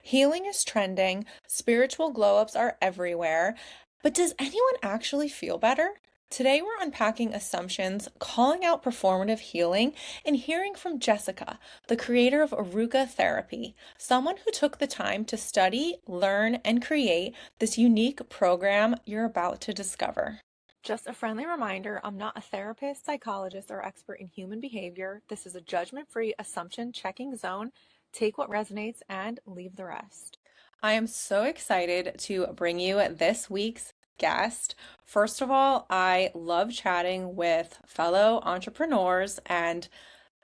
Healing is trending, spiritual glow ups are everywhere, but does anyone actually feel better? Today, we're unpacking assumptions, calling out performative healing, and hearing from Jessica, the creator of Aruka Therapy, someone who took the time to study, learn, and create this unique program you're about to discover. Just a friendly reminder, I'm not a therapist, psychologist, or expert in human behavior. This is a judgment-free assumption checking zone. Take what resonates and leave the rest. I am so excited to bring you this week's guest. First of all, I love chatting with fellow entrepreneurs, and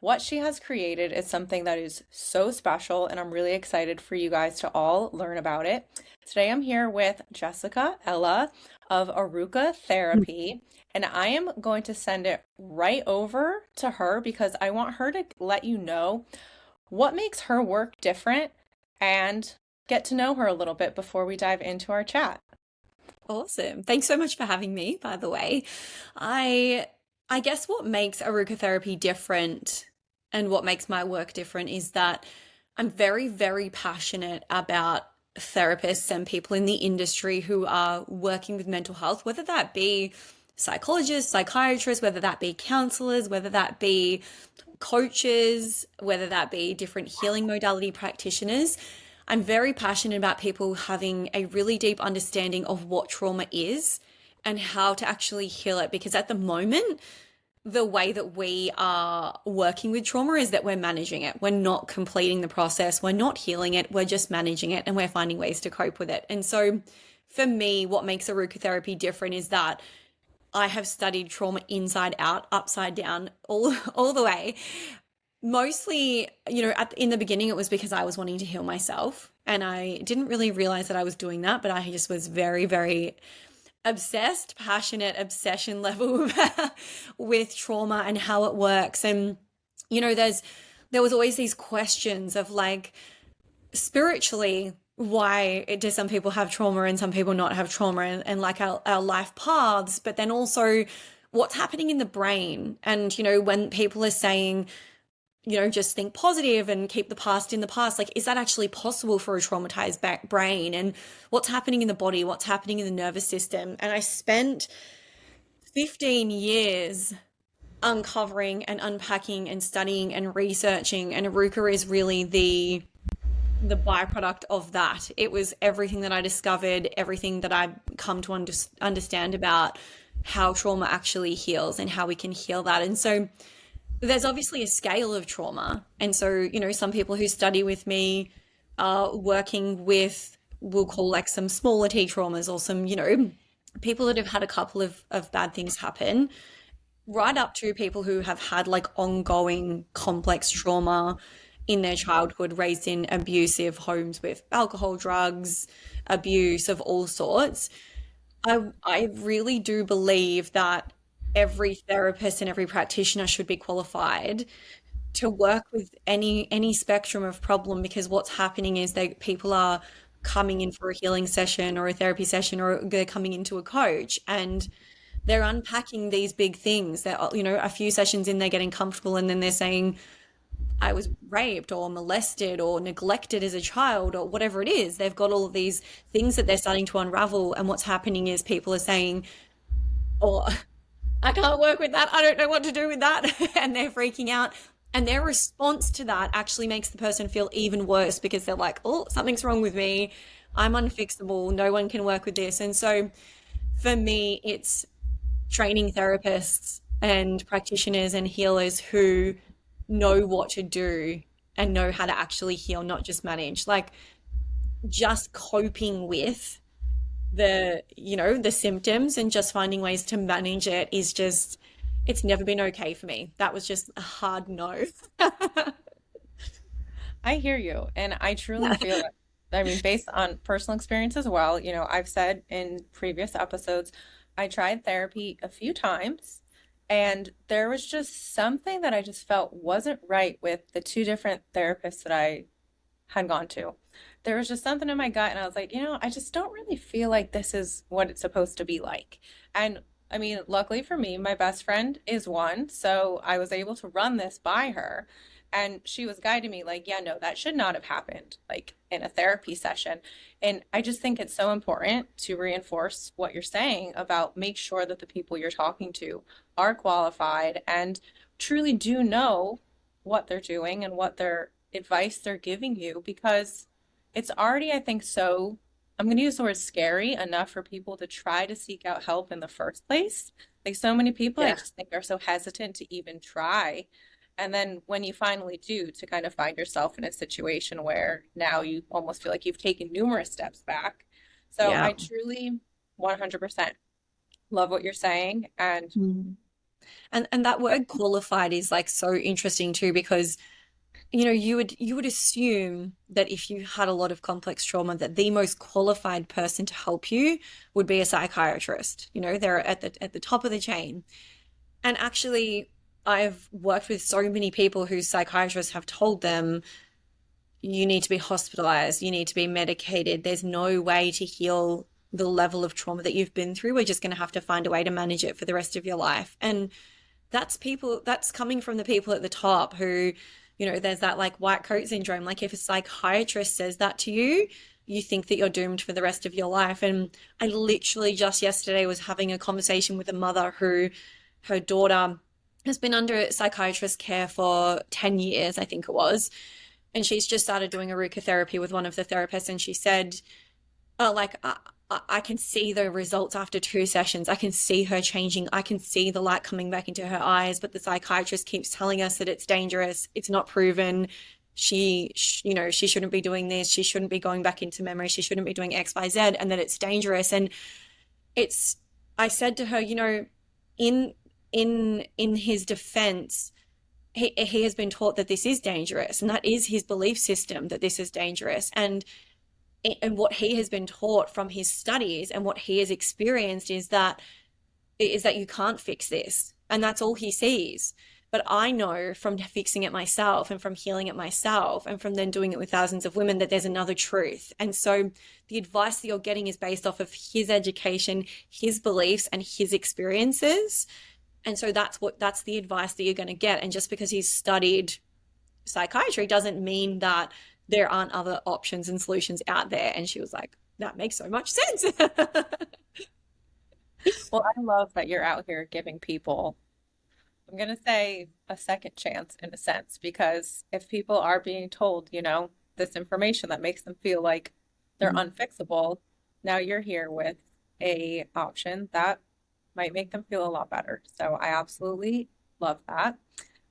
what she has created is something that is so special, and I'm really excited for you guys to all learn about it. Today, I'm here with Jessica Ella of Aruka Therapy, and I am going to send it right over to her because I want her to let you know what makes her work different and get to know her a little bit before we dive into our chat. Awesome. Thanks so much for having me, by the way. I I guess what makes Aruka therapy different and what makes my work different is that I'm very, very passionate about therapists and people in the industry who are working with mental health, whether that be psychologists, psychiatrists, whether that be counselors, whether that be coaches, whether that be different healing modality practitioners. I'm very passionate about people having a really deep understanding of what trauma is and how to actually heal it. Because at the moment, the way that we are working with trauma is that we're managing it. We're not completing the process. We're not healing it. We're just managing it and we're finding ways to cope with it. And so for me, what makes Aruka therapy different is that I have studied trauma inside out, upside down, all the way. Mostly, in the beginning, it was because I was wanting to heal myself. And I didn't really realize that I was doing that, but I just was very, very obsessed, passionate, obsession level with trauma and how it works. And, there was always these questions of like, spiritually, why do some people have trauma and some people not have trauma and like our life paths, but then also what's happening in the brain. And, when people are saying, just think positive and keep the past in the past. Like, is that actually possible for a traumatized brain? And what's happening in the body? What's happening in the nervous system? And I spent 15 years uncovering and unpacking and studying and researching. And Aruka is really the byproduct of that. It was everything that I discovered, everything that I've come to understand about how trauma actually heals and how we can heal that. And so there's obviously a scale of trauma. And so, some people who study with me are working with, we'll call like some smaller T traumas or some, people that have had a couple of bad things happen, right up to people who have had like ongoing complex trauma in their childhood, raised in abusive homes with alcohol, drugs, abuse of all sorts. I really do believe that every therapist and every practitioner should be qualified to work with any spectrum of problem, because what's happening is that people are coming in for a healing session or a therapy session, or they're coming into a coach and they're unpacking these big things that, a few sessions in, they're getting comfortable and then they're saying, I was raped or molested or neglected as a child or whatever it is. They've got all of these things that they're starting to unravel. And what's happening is people are saying, oh, I can't work with that. I don't know what to do with that. And they're freaking out. And their response to that actually makes the person feel even worse, because they're like, oh, something's wrong with me. I'm unfixable. No one can work with this. And so for me, it's training therapists and practitioners and healers who know what to do and know how to actually heal, not just manage. Like, just coping with the symptoms and just finding ways to manage it is just, it's never been okay for me. That was just a hard no. I hear you, and I truly feel it. I mean, based on personal experience as well, I've said in previous episodes, I tried therapy a few times, and there was just something that I just felt wasn't right with the two different therapists that I had gone to. There was just something in my gut, and I was like, I just don't really feel like this is what it's supposed to be like. And I mean, luckily for me, my best friend is one, so I was able to run this by her. And she was guiding me like, yeah, no, that should not have happened, like in a therapy session. And I just think it's so important to reinforce what you're saying about make sure that the people you're talking to are qualified and truly do know what they're doing and what their advice they're giving you, because it's already, I think, so, I'm going to use the word scary enough for people to try to seek out help in the first place. Like so many people, I Yeah. just think are so hesitant to even try. And then when you finally do, to kind of find yourself in a situation where now you almost feel like you've taken numerous steps back. So Yeah. I truly 100% love what you're saying. And Mm. And that word qualified is like so interesting too, because you would assume that if you had a lot of complex trauma, that the most qualified person to help you would be a psychiatrist. They're at the top of the chain. And actually, I've worked with so many people whose psychiatrists have told them, you need to be hospitalized, you need to be medicated. There's no way to heal the level of trauma that you've been through. We're just going to have to find a way to manage it for the rest of your life. And that's coming from the people at the top who, there's that like white coat syndrome. Like if a psychiatrist says that to you, you think that you're doomed for the rest of your life. And I literally just yesterday was having a conversation with a mother who her daughter has been under psychiatrist care for 10 years, I think it was. And she's just started doing Aruka therapy with one of the therapists. And she said, oh, like, I can see the results after 2 sessions. I can see her changing. I can see the light coming back into her eyes. But the psychiatrist keeps telling us that it's dangerous. It's not proven. She shouldn't be doing this. She shouldn't be going back into memory. She shouldn't be doing X, Y, Z, and that it's dangerous. And it's, I said to her, in in his defense, he has been taught that this is dangerous, and that is his belief system, that this is dangerous. And what he has been taught from his studies and what he has experienced is that you can't fix this, and that's all he sees. But I know from fixing it myself and from healing it myself and from then doing it with thousands of women that there's another truth. And so the advice that you're getting is based off of his education, his beliefs, and his experiences. And so that's the advice that you're going to get. And just because he's studied psychiatry doesn't mean that there aren't other options and solutions out there. And she was like, that makes so much sense. well, I love that you're out here giving people, I'm going to say, a second chance in a sense, because if people are being told, this information that makes them feel like they're unfixable, now you're here with a option that might make them feel a lot better. So I absolutely love that.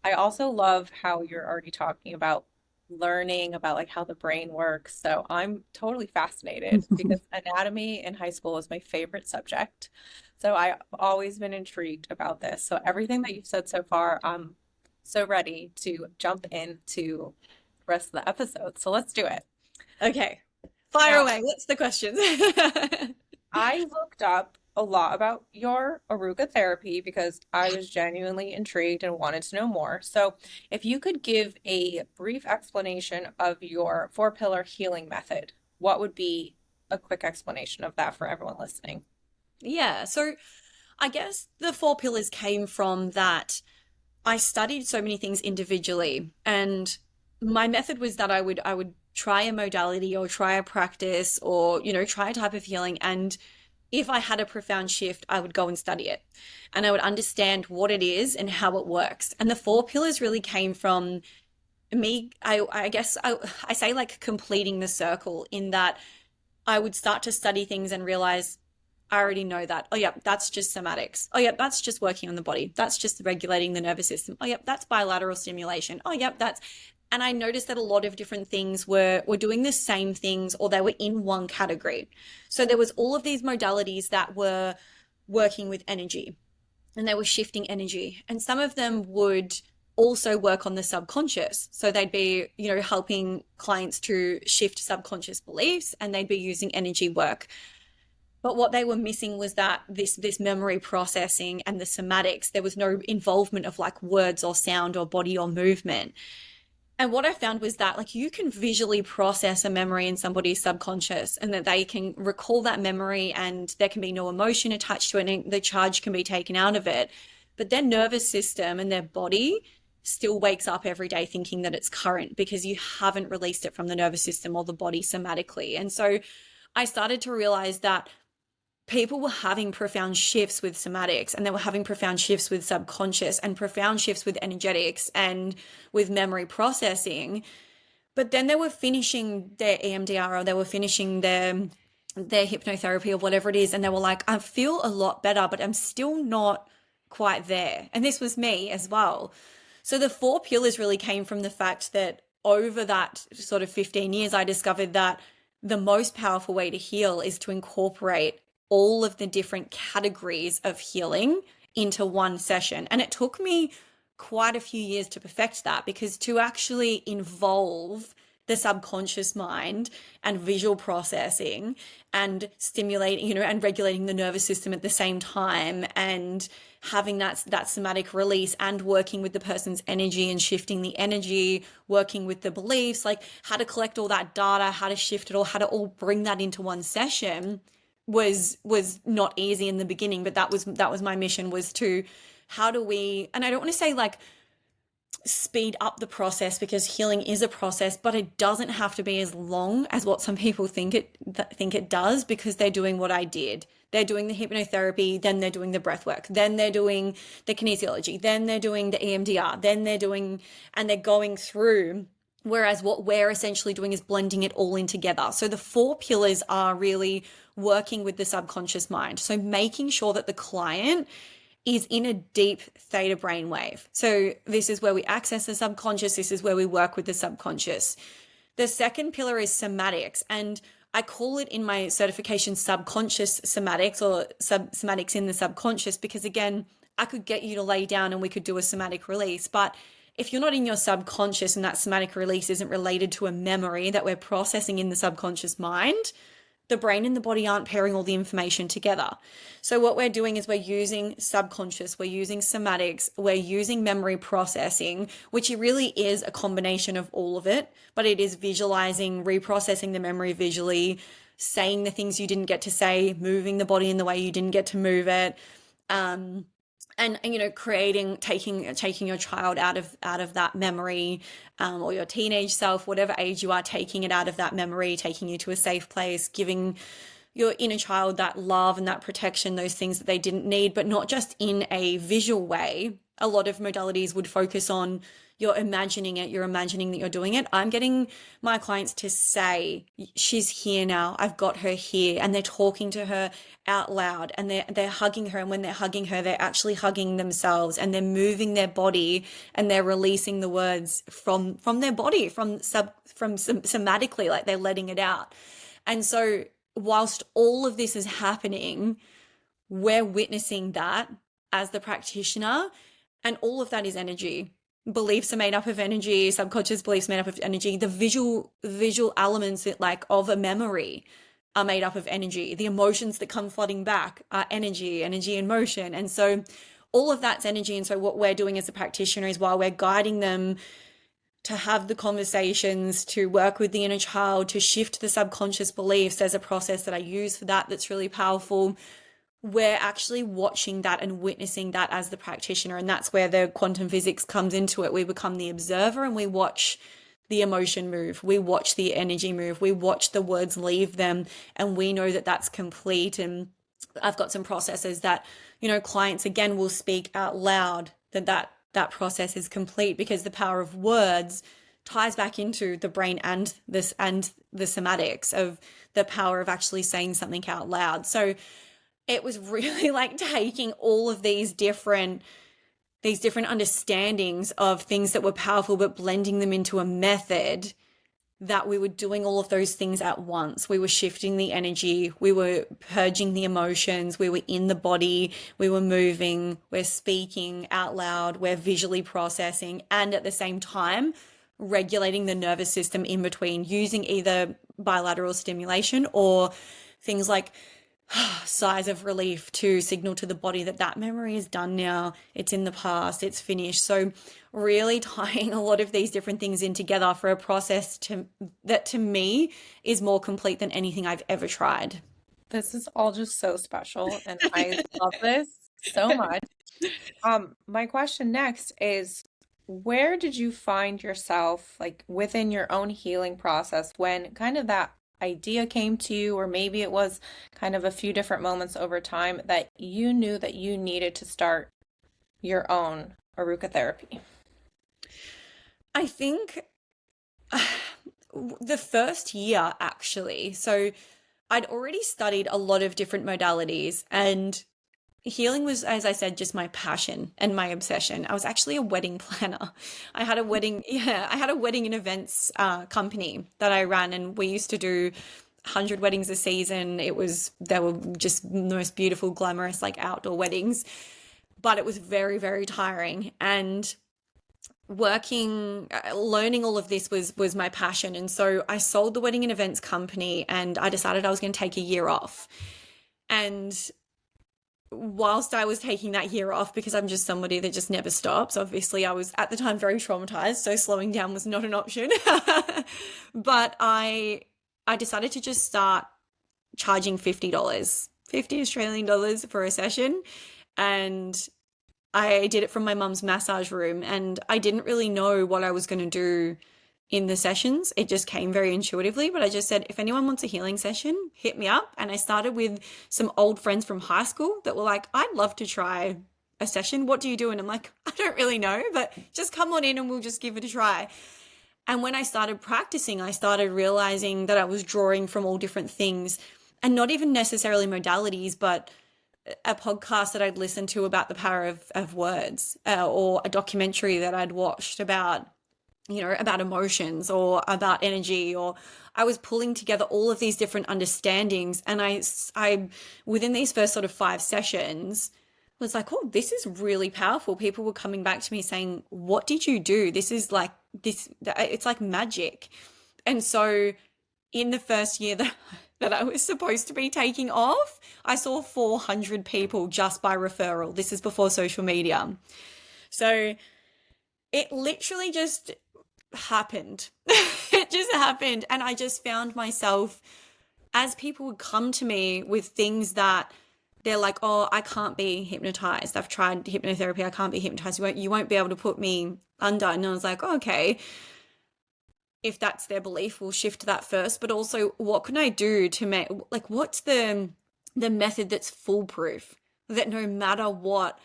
I also love how you're already talking about learning about like how the brain works. So I'm totally fascinated because anatomy in high school is my favorite subject. So I've always been intrigued about this. So everything that you've said so far, I'm so ready to jump into the rest of the episode. So let's do it. Okay, fire Now, away. What's the questions? I looked up a lot about your Aruga therapy because I was genuinely intrigued and wanted to know more. So, if you could give a brief explanation of your four pillar healing method, what would be a quick explanation of that for everyone listening? Yeah, so I guess the four pillars came from that I studied so many things individually, and my method was that I would try a modality or try a practice or try a type of healing, and if I had a profound shift, I would go and study it, and I would understand what it is and how it works. And the four pillars really came from me. I guess I say like completing the circle, in that I would start to study things and realize I already know that. Oh, yeah, that's just somatics. Oh, yeah, that's just working on the body. That's just regulating the nervous system. Oh, yeah, that's bilateral stimulation. Oh, yeah, that's. And I noticed that a lot of different things were doing the same things, or they were in one category. So there was all of these modalities that were working with energy, and they were shifting energy. And some of them would also work on the subconscious. So they'd be, helping clients to shift subconscious beliefs, and they'd be using energy work. But what they were missing was that this memory processing and the somatics, there was no involvement of like words or sound or body or movement. And what I found was that like you can visually process a memory in somebody's subconscious, and that they can recall that memory and there can be no emotion attached to it and the charge can be taken out of it. But their nervous system and their body still wakes up every day thinking that it's current because you haven't released it from the nervous system or the body somatically. And so I started to realize that people were having profound shifts with somatics, and they were having profound shifts with subconscious and profound shifts with energetics and with memory processing. But then they were finishing their EMDR, or they were finishing their hypnotherapy or whatever it is, and they were like, I feel a lot better, but I'm still not quite there. And this was me as well. So the four pillars really came from the fact that over that sort of 15 years, I discovered that the most powerful way to heal is to incorporate all of the different categories of healing into one session. And it took me quite a few years to perfect that, because to actually involve the subconscious mind and visual processing and stimulating, and regulating the nervous system at the same time, and having that somatic release, and working with the person's energy and shifting the energy, working with the beliefs, like how to collect all that data, how to shift it all, how to all bring that into one session was not easy in the beginning. But that was my mission, was to, how do we, and I don't want to say like speed up the process, because healing is a process, but it doesn't have to be as long as what some people think it does, because they're doing what I did. They're doing the hypnotherapy, then they're doing the breath work, then they're doing the kinesiology, then they're doing the EMDR, then they're doing, and they're going through. Whereas what we're essentially doing is blending it all in together. So the four pillars are really working with the subconscious mind. So making sure that the client is in a deep theta brainwave. So this is where we access the subconscious. This is where we work with the subconscious. The second pillar is somatics, and I call it in my certification subconscious somatics, or somatics in the subconscious, because again, I could get you to lay down and we could do a somatic release, but if you're not in your subconscious and that somatic release isn't related to a memory that we're processing in the subconscious mind, the brain and the body aren't pairing all the information together. So what we're doing is we're using subconscious, we're using somatics, we're using memory processing, which really is a combination of all of it, but it is visualizing, reprocessing the memory visually, saying the things you didn't get to say, moving the body in the way you didn't get to move it. And creating, taking your child out of that memory, or your teenage self, whatever age you are, taking it out of that memory, taking you to a safe place, giving your inner child that love and that protection, those things that they didn't need, but not just in a visual way. A lot of modalities would focus on, you're imagining it, you're imagining that you're doing it. I'm getting my clients to say, she's here now, I've got her here, and they're talking to her out loud, and they're hugging her, and when they're hugging her, they're actually hugging themselves, and they're moving their body, and they're releasing the words from their body, from somatically, like they're letting it out. And so whilst all of this is happening, we're witnessing that as the practitioner, and all of that is energy. Beliefs are made up of energy, subconscious beliefs made up of energy. The visual elements of a memory are made up of energy. The emotions that come flooding back are energy in motion. And so all of that's energy. And so what we're doing as a practitioner is, while we're guiding them to have the conversations, to work with the inner child, to shift the subconscious beliefs, there's a process that I use for that that's really powerful. We're actually watching that and witnessing that as the practitioner. And that's where the quantum physics comes into it. We become the observer, and we watch the emotion move. We watch the energy move. We watch the words leave them, and we know that that's complete. And I've got some processes that, clients again will speak out loud, that process is complete, because the power of words ties back into the brain and the somatics of the power of actually saying something out loud. So it was really like taking all of these different understandings of things that were powerful, but blending them into a method that we were doing all of those things at once. We were shifting the energy, we were purging the emotions, we were in the body, we were moving, we're speaking out loud, we're visually processing, and at the same time, regulating the nervous system in between, using either bilateral stimulation or things like sighs of relief to signal to the body that memory is done now, it's in the past, it's finished. So really tying a lot of these different things in together for a process that to me is more complete than anything I've ever tried. This is all just so special, and I love this so much. My question next is, where did you find yourself like within your own healing process when kind of that idea came to you, or maybe it was kind of a few different moments over time that you knew that you needed to start your own Aruka therapy? I think the first year, actually. So I'd already studied a lot of different modalities, and healing was, as I said, just my passion and my obsession. I was actually a wedding planner. I had a wedding, yeah, I had a wedding and events company that I ran, and we used to do 100 weddings a season. They were just the most beautiful, glamorous, like outdoor weddings, but it was very, very tiring. And learning all of this was my passion. And so I sold the wedding and events company, and I decided I was going to take a year off. And whilst I was taking that year off, because I'm just somebody that just never stops, obviously I was at the time very traumatized, so slowing down was not an option. But I decided to just start charging $50, 50 Australian dollars for a session. And I did it from my mum's massage room, and I didn't really know what I was going to do in the sessions. It just came very intuitively, but I just said, if anyone wants a healing session, hit me up. And I started with some old friends from high school that were like, I'd love to try a session. What do you do? And I'm like, I don't really know, but just come on in and we'll just give it a try. And when I started practicing, I started realizing that I was drawing from all different things, and not even necessarily modalities, but a podcast that I'd listened to about the power of words, or a documentary that I'd watched about, about emotions or about energy, or I was pulling together all of these different understandings. And I within these first sort of 5 sessions was like, oh, this is really powerful. People were coming back to me saying, what did you do? This is like this, it's like magic. And so in the first year that I was supposed to be taking off, I saw 400 people just by referral. This is before social media. So it literally just happened. It just happened. And I just found myself, as people would come to me with things that they're like, oh, I can't be hypnotized. I've tried hypnotherapy. I can't be hypnotized. You won't be able to put me under. And I was like, oh, okay. If that's their belief, we'll shift that first. But also, what can I do to make, like, what's the method that's foolproof, that no matter what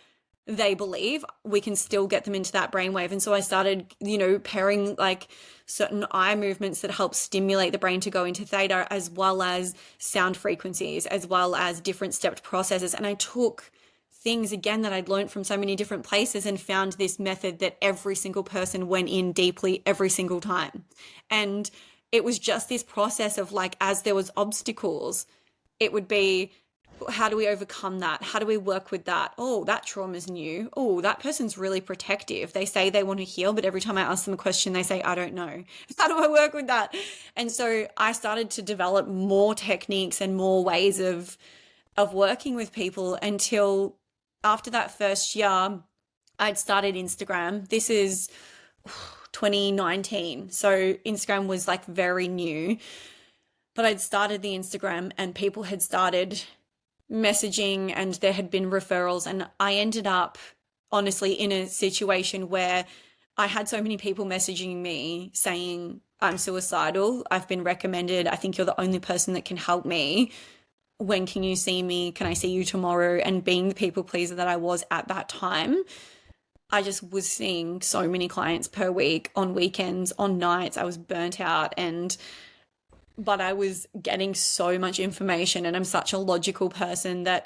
they believe, we can still get them into that brainwave? And so I started, pairing like certain eye movements that help stimulate the brain to go into theta, as well as sound frequencies, as well as different stepped processes. And I took things again that I'd learned from so many different places and found this method that every single person went in deeply every single time. And it was just this process of like, as there was obstacles, it would be, how do we overcome that? How do we work with that? Oh, that trauma's new. Oh, that person's really protective. They say they want to heal, but every time I ask them a question, they say, I don't know. How do I work with that? And so I started to develop more techniques and more ways of working with people, until after that first year, I'd started Instagram. This is 2019. So Instagram was like very new, but I'd started the Instagram and people had started messaging and there had been referrals. And I ended up honestly in a situation where I had so many people messaging me saying, I'm suicidal. I've been recommended. I think you're the only person that can help me. When can you see me? Can I see you tomorrow? And being the people pleaser that I was at that time, I just was seeing so many clients per week, on weekends, on nights. I was burnt out, but I was getting so much information, and I'm such a logical person that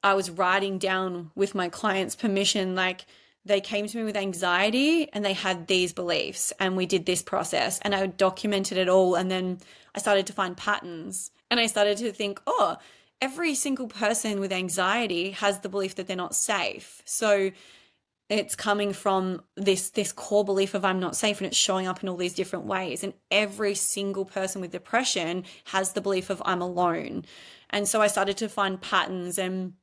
I was writing down with my clients' permission, like they came to me with anxiety and they had these beliefs and we did this process, and I documented it all. And then I started to find patterns, and I started to think, oh, every single person with anxiety has the belief that they're not safe. So it's coming from this core belief of I'm not safe, and it's showing up in all these different ways. And every single person with depression has the belief of I'm alone. And so I started to find patterns. And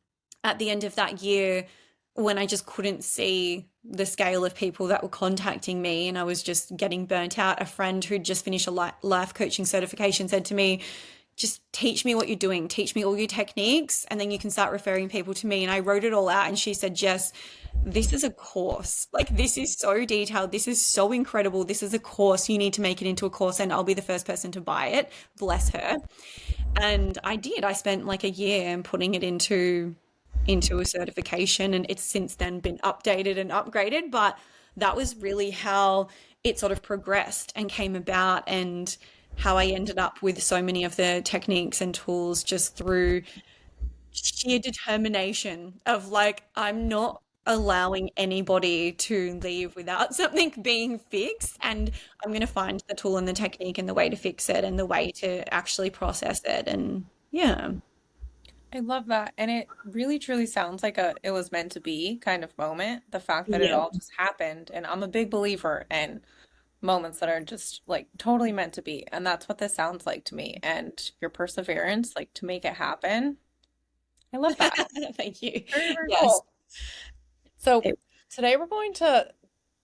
at the end of that year, when I just couldn't see the scale of people that were contacting me and I was just getting burnt out, a friend who'd just finished a life coaching certification said to me, just teach me what you're doing, teach me all your techniques, and then you can start referring people to me. And I wrote it all out. And she said, Jess, this is a course. Like, this is so detailed. This is so incredible. This is a course. You need to make it into a course, and I'll be the first person to buy it. Bless her. And I did. I spent like a year putting it into a certification, and it's since then been updated and upgraded. But that was really how it sort of progressed and came about, and how I ended up with so many of the techniques and tools just through sheer determination of like, I'm not allowing anybody to leave without something being fixed. And I'm going to find the tool and the technique and the way to fix it and the way to actually process it. And yeah, I love that. And it really truly sounds like a it was meant to be kind of moment. The fact that it yeah, all just happened. And I'm a big believer in moments that are just like totally meant to be. And that's what this sounds like to me. And your perseverance, like to make it happen. I love that. thank you. Very, very Yes. cool. So today we're going to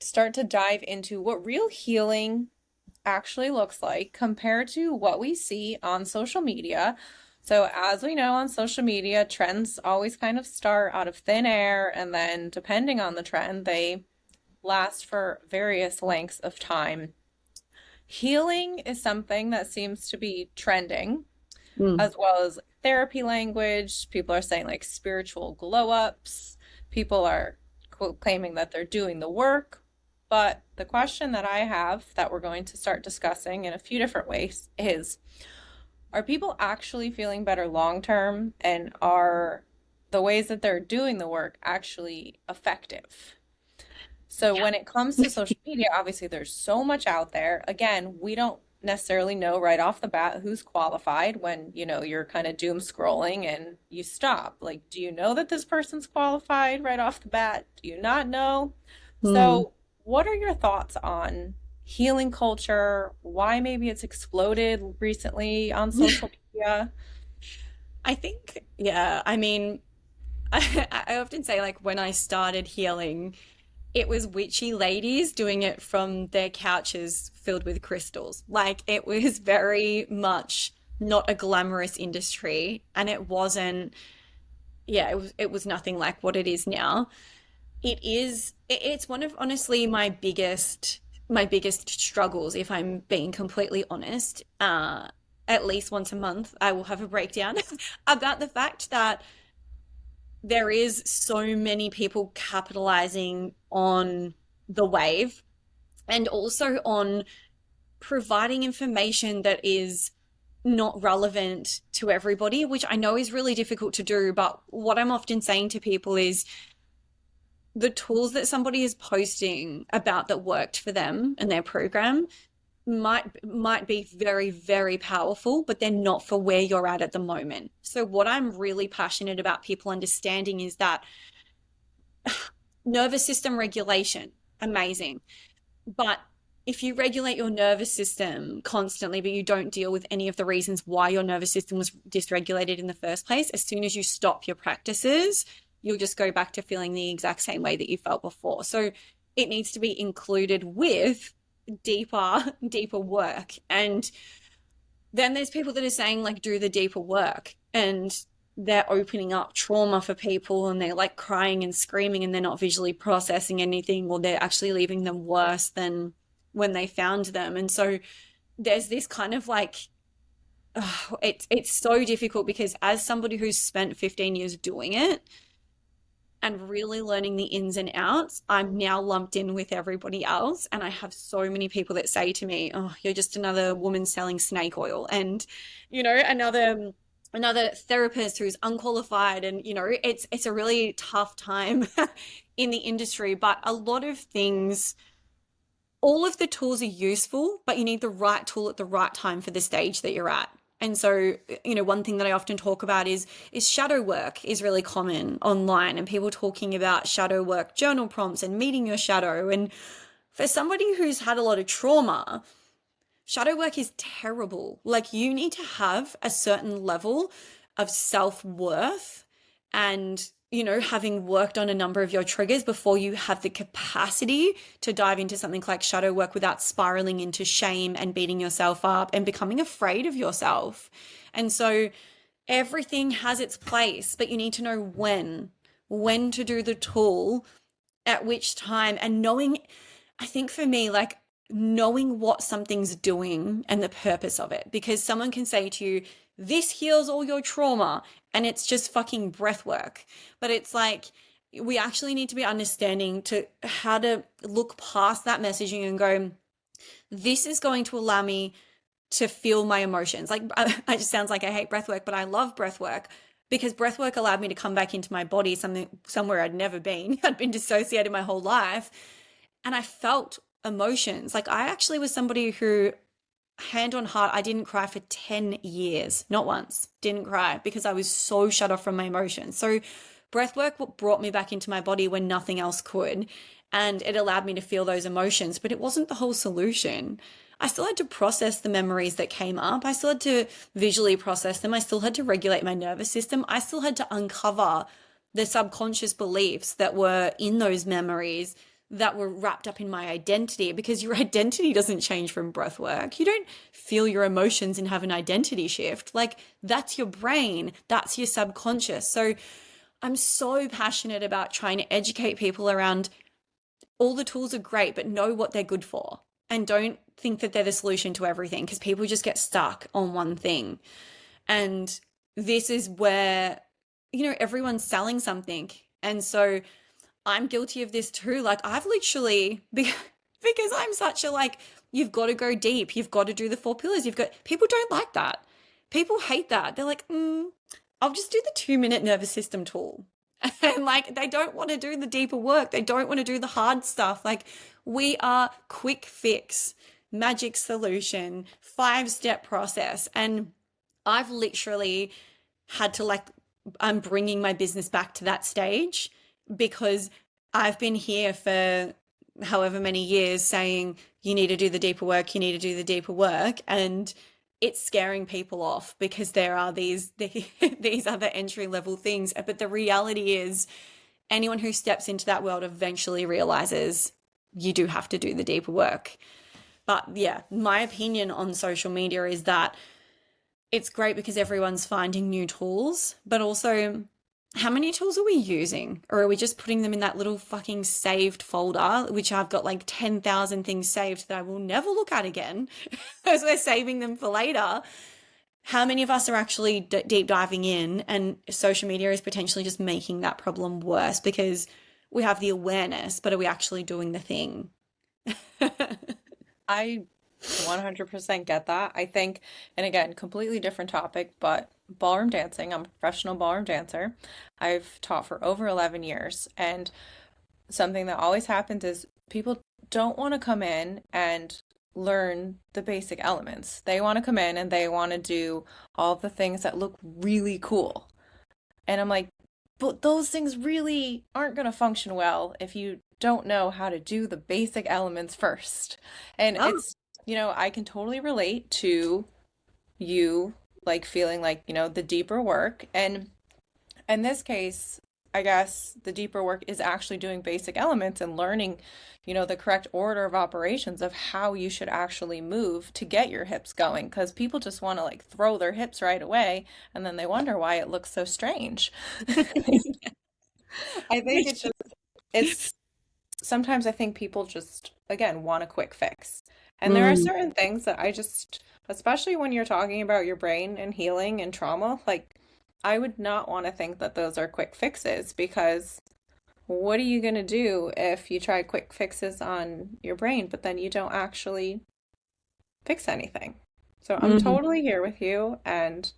start to dive into what real healing actually looks like compared to what we see on social media. So, as we know on social media, trends always kind of start out of thin air, and then depending on the trend, they last for various lengths of time. Healing is something that seems to be trending, Mm. as well as therapy language. People are saying like spiritual glow ups. People are claiming that they're doing the work. But the question that I have that we're going to start discussing in a few different ways is, are people actually feeling better long term? And are the ways that they're doing the work actually effective? So Yeah. when it comes to social media, obviously there's so much out there. Again, we don't necessarily know right off the bat who's qualified when, you're kind of doom scrolling and you stop. Like, do you know that this person's qualified right off the bat? Do you not know? Mm. So, what are your thoughts on healing culture? Why maybe it's exploded recently on social media? I think, yeah, I mean, I often say like when I started healing, it was witchy ladies doing it from their couches filled with crystals. Like it was very much not a glamorous industry, and it wasn't, yeah, it was nothing like what it is now. It's one of honestly my biggest struggles, if I'm being completely honest. At least once a month I will have a breakdown about the fact that there is so many people capitalizing on the wave, and also on providing information that is not relevant to everybody, which I know is really difficult to do. But what I'm often saying to people is the tools that somebody is posting about that worked for them and their program might be very, very powerful, but they're not for where you're at the moment. So what I'm really passionate about people understanding is that nervous system regulation, amazing. But if you regulate your nervous system constantly, but you don't deal with any of the reasons why your nervous system was dysregulated in the first place, as soon as you stop your practices, you'll just go back to feeling the exact same way that you felt before. So it needs to be included with deeper work. And then there's people that are saying like do the deeper work, and they're opening up trauma for people, and they're like crying and screaming, and they're not visually processing anything, or they're actually leaving them worse than when they found them. And so there's this kind of like it's so difficult, because as somebody who's spent 15 years doing it and really learning the ins and outs, I'm now lumped in with everybody else. And I have so many people that say to me, "Oh, you're just another woman selling snake oil," and another therapist who's unqualified. And it's a really tough time in the industry. But a lot of things, all of the tools are useful, but you need the right tool at the right time for the stage that you're at. And so, one thing that I often talk about is shadow work is really common online, and people talking about shadow work, journal prompts, and meeting your shadow. And for somebody who's had a lot of trauma, shadow work is terrible. Like, you need to have a certain level of self-worth, and having worked on a number of your triggers before you have the capacity to dive into something like shadow work without spiraling into shame and beating yourself up and becoming afraid of yourself. And so everything has its place, but you need to know when to do the tool, at which time, and knowing, I think for me, like knowing what something's doing and the purpose of it. Because someone can say to you, this heals all your trauma, and it's just fucking breath work. But it's like, we actually need to be understanding to how to look past that messaging and go, this is going to allow me to feel my emotions. Like, it just sounds like I hate breath work, but I love breath work because breath work allowed me to come back into my body, somewhere I'd never been. I'd been dissociated my whole life, and I felt emotions. Like, I actually was somebody who, hand on heart, I didn't cry for 10 years, not once, didn't cry because I was so shut off from my emotions. So breath work brought me back into my body when nothing else could, and it allowed me to feel those emotions, but it wasn't the whole solution. I still had to process the memories that came up. I still had to visually process them. I still had to regulate my nervous system. I still had to uncover the subconscious beliefs that were in those memories that were wrapped up in my identity, because your identity doesn't change from breath work. You don't feel your emotions and have an identity shift. Like, that's your brain, that's your subconscious. So I'm so passionate about trying to educate people around, all the tools are great, but know what they're good for. And don't think that they're the solution to everything, because people just get stuck on one thing. And this is where, everyone's selling something. And so I'm guilty of this too. Like, I've literally, because I'm such a, like, you've got to go deep. You've got to do the 4 pillars. People don't like that. People hate that. They're like, I'll just do the 2-minute nervous system tool. And like, they don't want to do the deeper work. They don't want to do the hard stuff. Like, we are quick fix, magic solution, 5-step process. And I've literally had to, like, I'm bringing my business back to that stage, because I've been here for however many years saying, you need to do the deeper work, you need to do the deeper work. And it's scaring people off because there are these other entry level things. But the reality is, anyone who steps into that world eventually realizes you do have to do the deeper work. But yeah, my opinion on social media is that it's great because everyone's finding new tools, but also, how many tools are we using? Or are we just putting them in that little fucking saved folder, which I've got like 10,000 things saved that I will never look at again as we're saving them for later? How many of us are actually deep diving in, and social media is potentially just making that problem worse because we have the awareness, but are we actually doing the thing? I 100% get that. I think, and again, completely different topic, but ballroom dancing, I'm a professional ballroom dancer. I've taught for over 11 years, and something that always happens is people don't want to come in and learn the basic elements. They want to come in and they want to do all the things that look really cool. And I'm like, but those things really aren't going to function well if you don't know how to do the basic elements first. And Oh, I can totally relate to you like feeling like, the deeper work. And in this case, I guess the deeper work is actually doing basic elements and learning, the correct order of operations of how you should actually move to get your hips going. Because people just want to like throw their hips right away and then they wonder why it looks so strange. I think it's sometimes I think people just, again, want a quick fix. And there are mm, certain things that especially when you're talking about your brain and healing and trauma, like I would not want to think that those are quick fixes, because what are you going to do if you try quick fixes on your brain, but then you don't actually fix anything? So I'm mm, totally here with you and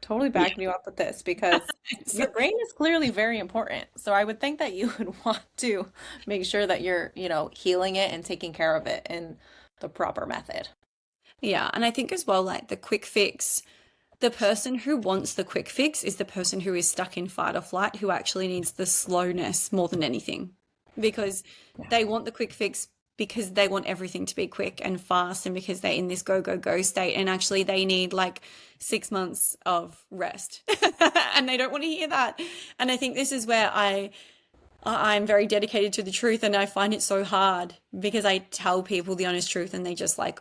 totally yeah. backing you up with this because So, your brain is clearly very important. So I would think that you would want to make sure that you're, healing it and taking care of it in the proper method. yeah. And I think as well, like the quick fix, the person who wants the quick fix is the person who is stuck in fight or flight, who actually needs the slowness more than anything, because Yeah. they want the quick fix because they want everything to be quick and fast, and because they're in this go, go, go state. And actually, they need like 6 months of rest and they don't want to hear that. And I think this is where I'm very dedicated to the truth, and I find it so hard because I tell people the honest truth and they just like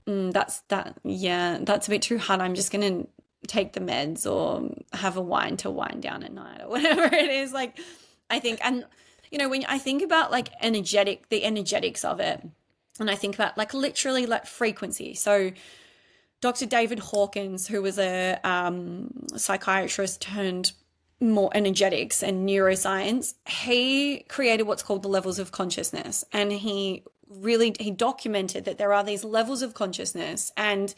Yeah, that's a bit too hard. I'm just gonna take the meds or have a wine to wind down at night or whatever it is. Like, I think, and when I think about like the energetics of it, and I think about like literally like frequency. So Dr. David Hawkins, who was a psychiatrist turned more energetics and neuroscience, he created what's called the levels of consciousness, and he documented that there are these levels of consciousness and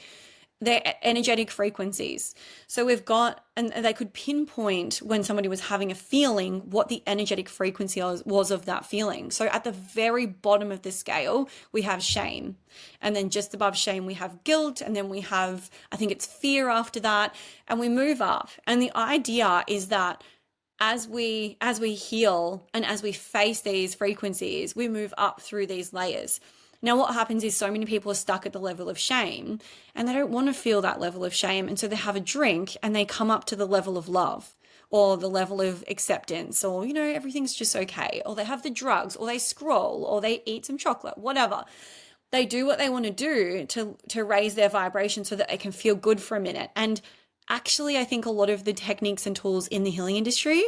their energetic frequencies. So we've got, and they could pinpoint when somebody was having a feeling what the energetic frequency was of that feeling. So at the very bottom of the scale, we have shame. And then just above shame, we have guilt. And then we have, I think it's fear after that. And we move up. And the idea is that as we heal and as we face these frequencies, we move up through these layers. Now, what happens is so many people are stuck at the level of shame and they don't want to feel that level of shame. And so they have a drink and they come up to the level of love or the level of acceptance or, everything's just okay. Or they have the drugs or they scroll or they eat some chocolate, whatever. They do what they want to do to raise their vibration so that they can feel good for a minute. And actually, I think a lot of the techniques and tools in the healing industry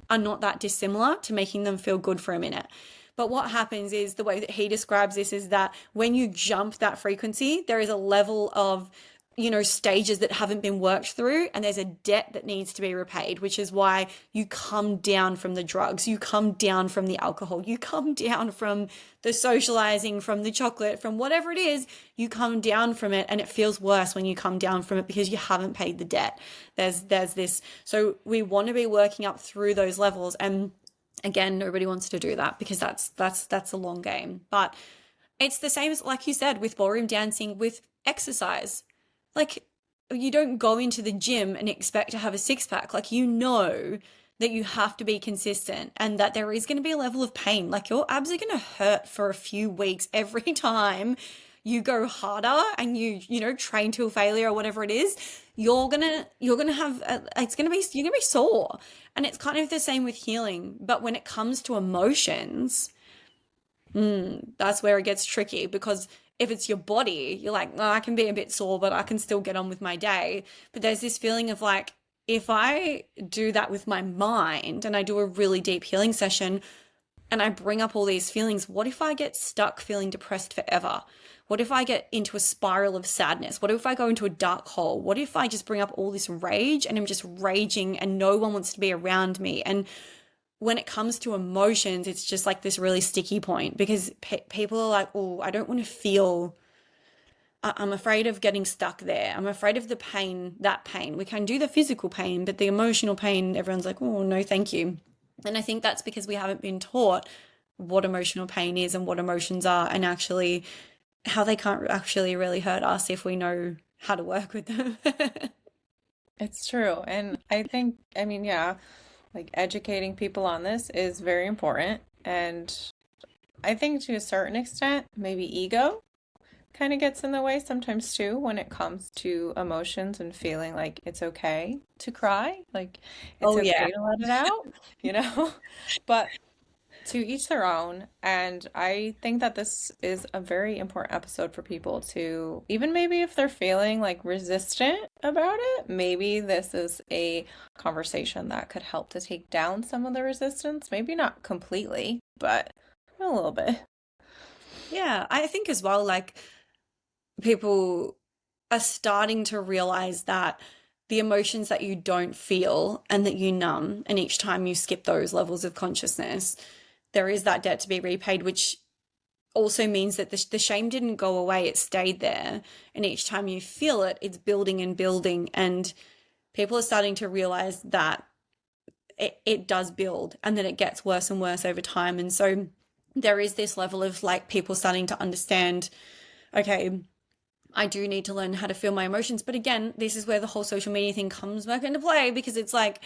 are not that dissimilar to making them feel good for a minute. But what happens is the way that he describes this is that when you jump that frequency, there is a level of, stages that haven't been worked through, and there's a debt that needs to be repaid, which is why you come down from the drugs, you come down from the alcohol, you come down from the socializing, from the chocolate, from whatever it is, you come down from it, and it feels worse when you come down from it because you haven't paid the debt. There's this. So we want to be working up through those levels, and again, nobody wants to do that because that's a long game. But it's the same as, like you said, with ballroom dancing, with exercise. Like, you don't go into the gym and expect to have a six pack. Like, that you have to be consistent and that there is going to be a level of pain. Like, your abs are going to hurt for a few weeks every time you go harder and you train to a failure or whatever it is. You're gonna have you're gonna be sore, and it's kind of the same with healing. But when it comes to emotions, that's where it gets tricky, because if it's your body, you're like, oh, I can be a bit sore, but I can still get on with my day. But there's this feeling of like, if I do that with my mind and I do a really deep healing session and I bring up all these feelings, what if I get stuck feeling depressed forever? What if I get into a spiral of sadness? What if I go into a dark hole? What if I just bring up all this rage and I'm just raging and no one wants to be around me? And when it comes to emotions, it's just like this really sticky point, because people are like, oh, I don't want to feel, I'm afraid of getting stuck there. I'm afraid of the pain, that pain. We can do the physical pain, but the emotional pain, everyone's like, oh, no, thank you. And I think that's because we haven't been taught what emotional pain is and what emotions are, and actually how they can't actually really hurt us if we know how to work with them. It's true. And I think, I mean, yeah, like educating people on this is very important. And I think to a certain extent, maybe ego kind of gets in the way sometimes too when it comes to emotions and feeling like it's okay to cry, like it's Oh, yeah. okay to let it out, you know? But to each their own. And I think that this is a very important episode for people to, even maybe if they're feeling like resistant about it, maybe this is a conversation that could help to take down some of the resistance. Maybe not completely, but a little bit. Yeah, I think as well, like, people are starting to realize that the emotions that you don't feel and that you numb, and each time you skip those levels of consciousness, there is that debt to be repaid, which also means that the shame didn't go away, it stayed there. And each time you feel it, it's building and building. And people are starting to realize that it does build and that it gets worse and worse over time. And so there is this level of like people starting to understand, okay, I do need to learn how to feel my emotions. But again, this is where the whole social media thing comes back into play, because it's like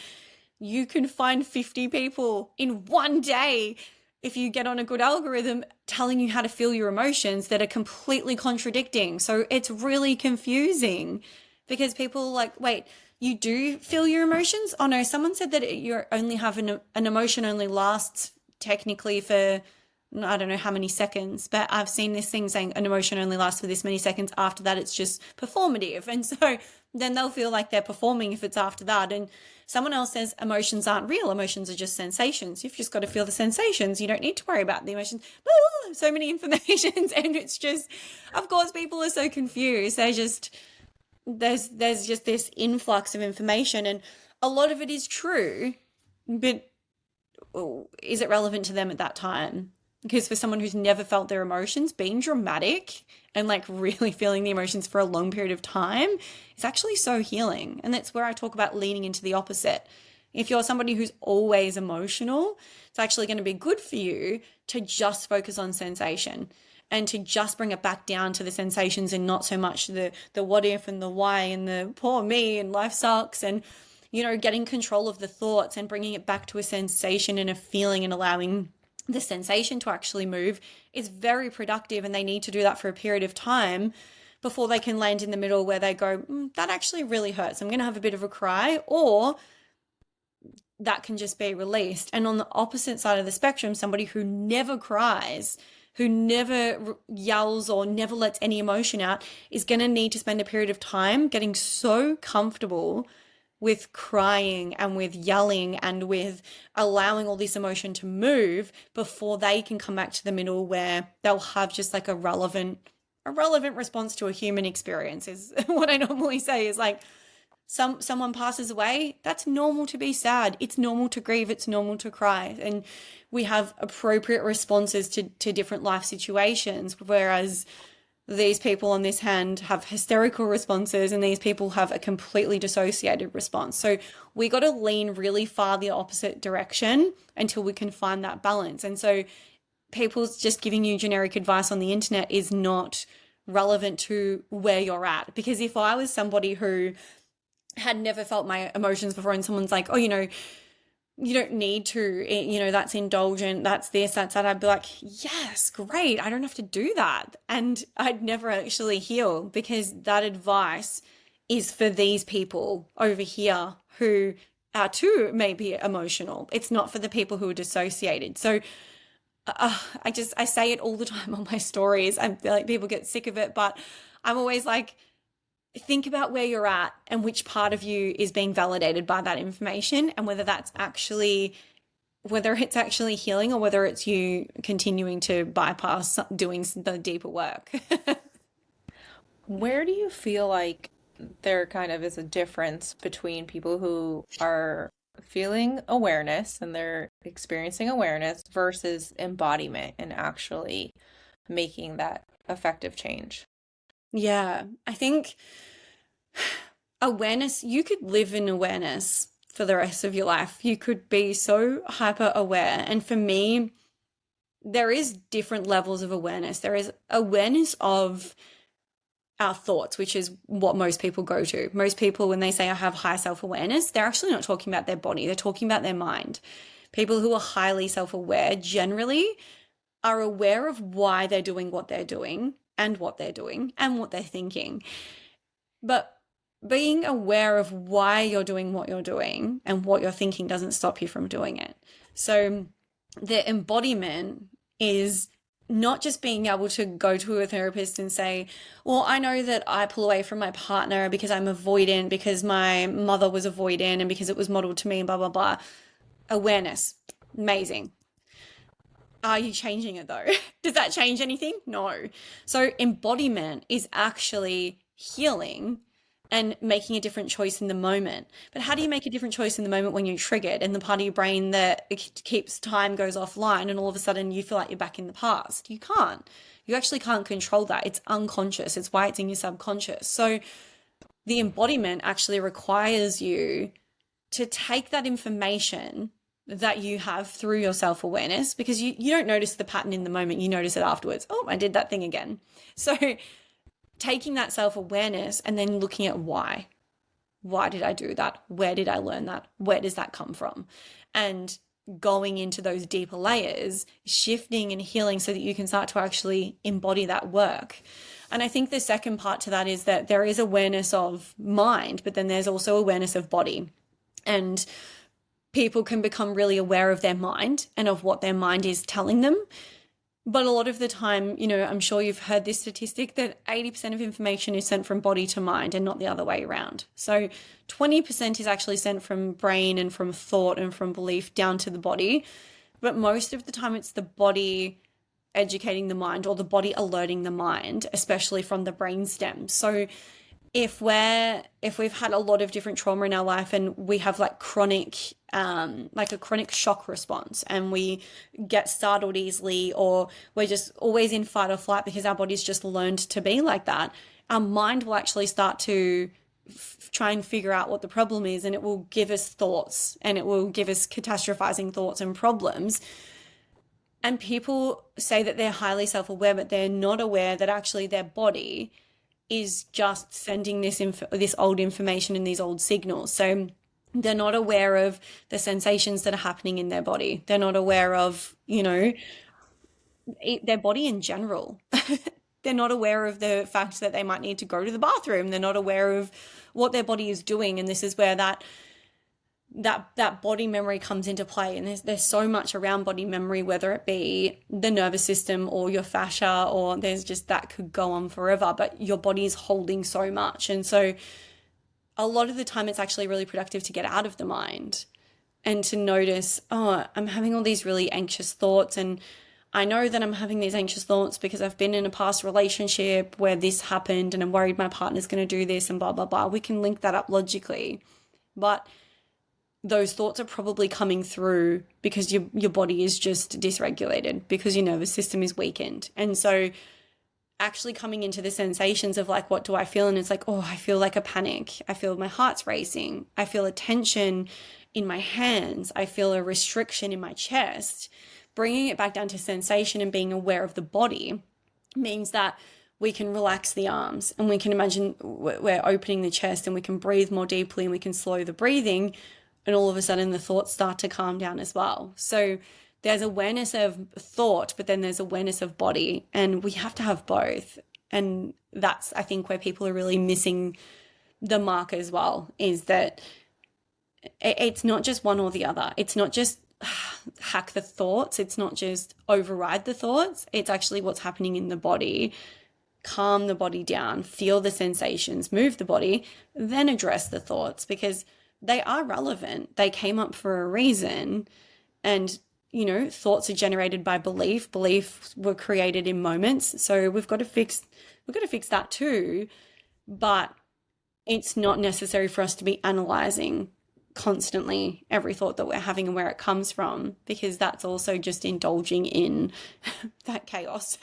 you can find 50 people in one day, if you get on a good algorithm, telling you how to feel your emotions that are completely contradicting. So it's really confusing because people are like, wait, you do feel your emotions? Oh no, someone said that you only have an emotion only lasts technically for I don't know how many seconds, but I've seen this thing saying an emotion only lasts for this many seconds. After that, it's just performative. And so then they'll feel like they're performing if it's after that. And someone else says emotions aren't real. Emotions are just sensations. You've just got to feel the sensations. You don't need to worry about the emotions. So many informations. And it's just, of course, people are so confused. There's just this influx of information, and a lot of it is true, but is it relevant to them at that time? Because for someone who's never felt their emotions, being dramatic and like really feeling the emotions for a long period of time is actually so healing. And that's where I talk about leaning into the opposite. If you're somebody who's always emotional, it's actually going to be good for you to just focus on sensation and to just bring it back down to the sensations and not so much the what if and the why and the poor me and life sucks, and getting control of the thoughts and bringing it back to a sensation and a feeling and allowing the sensation to actually move is very productive. And they need to do that for a period of time before they can land in the middle where they go, that actually really hurts. I'm going to have a bit of a cry, or that can just be released. And on the opposite side of the spectrum, somebody who never cries, who never yells or never lets any emotion out, is going to need to spend a period of time getting so comfortable with crying and with yelling and with allowing all this emotion to move before they can come back to the middle where they'll have just like a relevant response to a human experience, is what I normally say. Is like, someone passes away, that's normal to be sad. It's normal to grieve. It's normal to cry. And we have appropriate responses to different life situations, whereas these people on this hand have hysterical responses and these people have a completely dissociated response. So we got to lean really far the opposite direction until we can find that balance. And so people's just giving you generic advice on the internet is not relevant to where you're at. Because if I was somebody who had never felt my emotions before and someone's like, oh, you don't need to, that's indulgent, that's this, that's that, I'd be like, yes, great, I don't have to do that. And I'd never actually heal, because that advice is for these people over here who are too maybe emotional. It's not for the people who are dissociated. So I say it all the time on my stories. I feel like people get sick of it, but I'm always like, think about where you're at and which part of you is being validated by that information, and whether it's actually healing or whether it's you continuing to bypass doing the deeper work. Where do you feel like there kind of is a difference between people who are feeling awareness and they're experiencing awareness versus embodiment and actually making that effective change? Yeah, I think awareness, you could live in awareness for the rest of your life. You could be so hyper aware. And for me, there is different levels of awareness. There is awareness of our thoughts, which is what most people go to. Most people, when they say I have high self-awareness, they're actually not talking about their body. They're talking about their mind. People who are highly self-aware generally are aware of why they're doing what they're doing and what they're doing and what they're thinking. But being aware of why you're doing what you're doing and what you're thinking doesn't stop you from doing it. So the embodiment is not just being able to go to a therapist and say, well, I know that I pull away from my partner because I'm avoidant, because my mother was avoidant and because it was modeled to me and blah, blah, blah. Awareness, amazing. Are you changing it though? Does that change anything? No. So embodiment is actually healing and making a different choice in the moment. But how do you make a different choice in the moment when you're triggered and the part of your brain that keeps time goes offline and all of a sudden you feel like you're back in the past? You can't. You actually can't control that. It's unconscious. It's why it's in your subconscious. So the embodiment actually requires you to take that information that you have through your self-awareness, because you don't notice the pattern in the moment, you notice it afterwards. Oh, I did that thing again. So taking that self-awareness and then looking at why did I do that? Where did I learn that? Where does that come from? And going into those deeper layers, shifting and healing so that you can start to actually embody that work. And I think the second part to that is that there is awareness of mind, but then there's also awareness of body. And people can become really aware of their mind and of what their mind is telling them. But a lot of the time, I'm sure you've heard this statistic that 80% of information is sent from body to mind and not the other way around. So 20% is actually sent from brain and from thought and from belief down to the body. But most of the time, it's the body educating the mind or the body alerting the mind, especially from the brain stem. So if we've had a lot of different trauma in our life and we have like a chronic shock response and we get startled easily, or we're just always in fight or flight because our body's just learned to be like that, our mind will actually start to try and figure out what the problem is, and it will give us thoughts and it will give us catastrophizing thoughts and problems. And people say that they're highly self-aware, but they're not aware that actually their body is just sending this old information and these old signals. So they're not aware of the sensations that are happening in their body. They're not aware of, their body in general. They're not aware of the fact that they might need to go to the bathroom. They're not aware of what their body is doing. And this is where that body memory comes into play. And there's so much around body memory, whether it be the nervous system or your fascia, or there's just, that could go on forever, but your body is holding so much. And so a lot of the time it's actually really productive to get out of the mind and to notice, oh, I'm having all these really anxious thoughts, and I know that I'm having these anxious thoughts because I've been in a past relationship where this happened and I'm worried my partner's going to do this and blah, blah, blah. We can link that up logically. But those thoughts are probably coming through because your body is just dysregulated, because your nervous system is weakened. And so actually coming into the sensations of like, what do I feel? And it's like, oh, I feel like a panic. I feel my heart's racing. I feel a tension in my hands. I feel a restriction in my chest. Bringing it back down to sensation and being aware of the body means that we can relax the arms, and we can imagine we're opening the chest, and we can breathe more deeply, and we can slow the breathing, and all of a sudden the thoughts start to calm down as well. So there's awareness of thought, but then there's awareness of body, and we have to have both. And that's, I think, where people are really missing the mark as well, is that it's not just one or the other. It's not just hack the thoughts. It's not just override the thoughts. It's actually what's happening in the body. Calm the body down, feel the sensations, move the body, then address the thoughts, because they are relevant. They came up for a reason. And, thoughts are generated by belief. Beliefs were created in moments. So we've got to fix that too. But it's not necessary for us to be analyzing constantly every thought that we're having and where it comes from, because that's also just indulging in that chaos.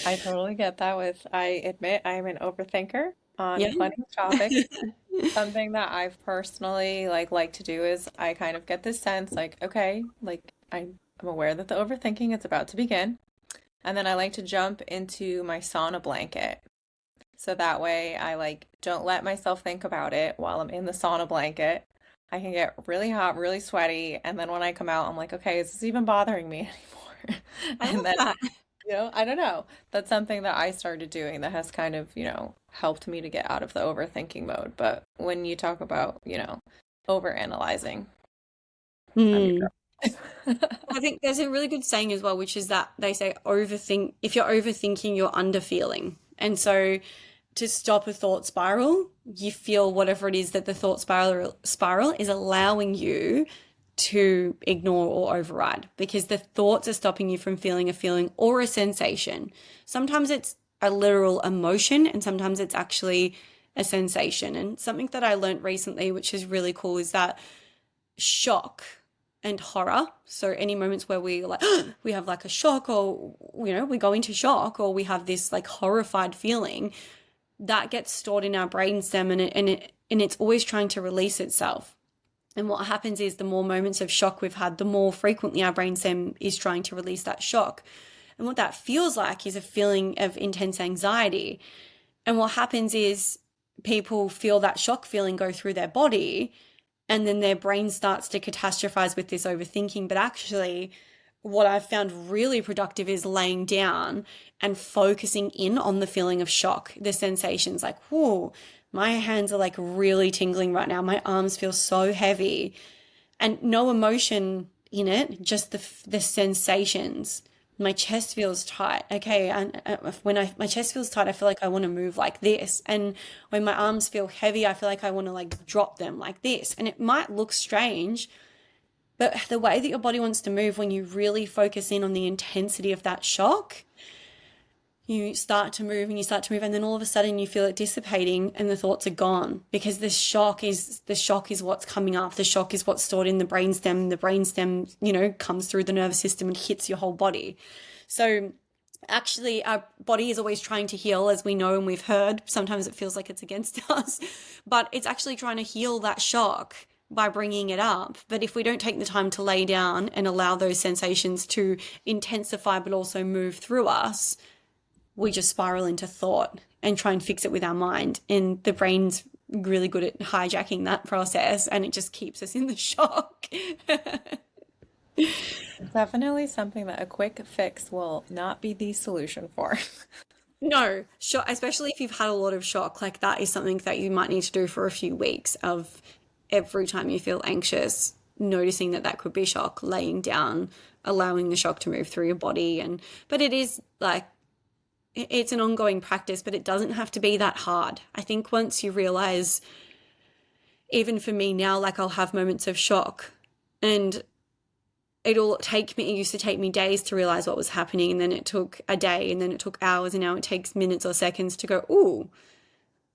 I totally get that. I admit I'm an overthinker on Yeah. plenty of topics. Something that I've personally like to do is I kind of get this sense like, okay, like I'm aware that the overthinking is about to begin. And then I like to jump into my sauna blanket. So that way I don't let myself think about it while I'm in the sauna blanket. I can get really hot, really sweaty, and then when I come out, I'm like, okay, is this even bothering me anymore? I And love then, that. I don't know. That's something that I started doing that has kind of, helped me to get out of the overthinking mode. But when you talk about, overanalyzing, I'm your Hmm. girl. I think there's a really good saying as well, which is that they say overthink, if you're overthinking, you're underfeeling. And so to stop a thought spiral, you feel whatever it is that the thought spiral is allowing you to ignore or override, because the thoughts are stopping you from feeling a feeling or a sensation. Sometimes it's a literal emotion, and sometimes it's actually a sensation. And something that I learned recently, which is really cool, is that shock and horror. So any moments where we like we have like a shock, or we go into shock, or we have this like horrified feeling, that gets stored in our brainstem, and it's always trying to release itself. And what happens is the more moments of shock we've had, the more frequently our brainstem is trying to release that shock. And what that feels like is a feeling of intense anxiety. And what happens is people feel that shock feeling go through their body, and then their brain starts to catastrophize with this overthinking. But actually, what I've found really productive is laying down and focusing in on the feeling of shock, the sensations like, whoa, my hands are like really tingling right now. My arms feel so heavy, and no emotion in it, just the sensations. My chest feels tight. Okay, and when I my chest feels tight, I feel like I want to move like this. And when my arms feel heavy, I feel like I want to like drop them like this. And it might look strange, but the way that your body wants to move when you really focus in on the intensity of that shock, you start to move and you start to move, and then all of a sudden you feel it dissipating and the thoughts are gone, because the shock is what's coming up. The shock is what's stored in the brainstem. The brainstem, comes through the nervous system and hits your whole body. So actually our body is always trying to heal, as we know and we've heard. Sometimes it feels like it's against us, but it's actually trying to heal that shock by bringing it up. But if we don't take the time to lay down and allow those sensations to intensify but also move through us, we just spiral into thought and try and fix it with our mind. And the brain's really good at hijacking that process, and it just keeps us in the shock. Definitely something that a quick fix will not be the solution for. No, shock, especially if you've had a lot of shock, like that is something that you might need to do for a few weeks of every time you feel anxious, noticing that that could be shock, laying down, allowing the shock to move through your body. But it is like, it's an ongoing practice, but it doesn't have to be that hard. I think once you realize, even for me now, like I'll have moments of shock, and it used to take me days to realize what was happening. And then it took a day, and then it took hours, and now it takes minutes or seconds to go, ooh,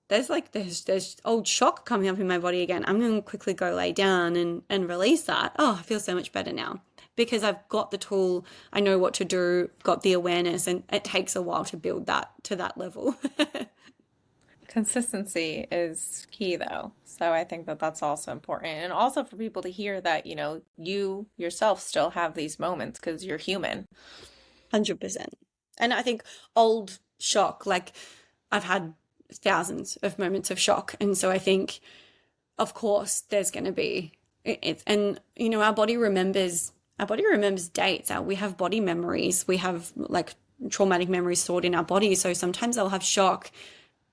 there's old shock coming up in my body again. I'm going to quickly go lay down and release that. Oh, I feel so much better now because I've got the tool. I know what to do, got the awareness, and it takes a while to build that to that level. Consistency is key, though. So I think that that's also important. And also for people to hear that, you yourself still have these moments because you're human. 100%. And I think old shock, like I've had thousands of moments of shock. And so I think, of course, there's going to be it. And, our body remembers dates. We have body memories. We have like traumatic memories stored in our body. So sometimes I'll have shock,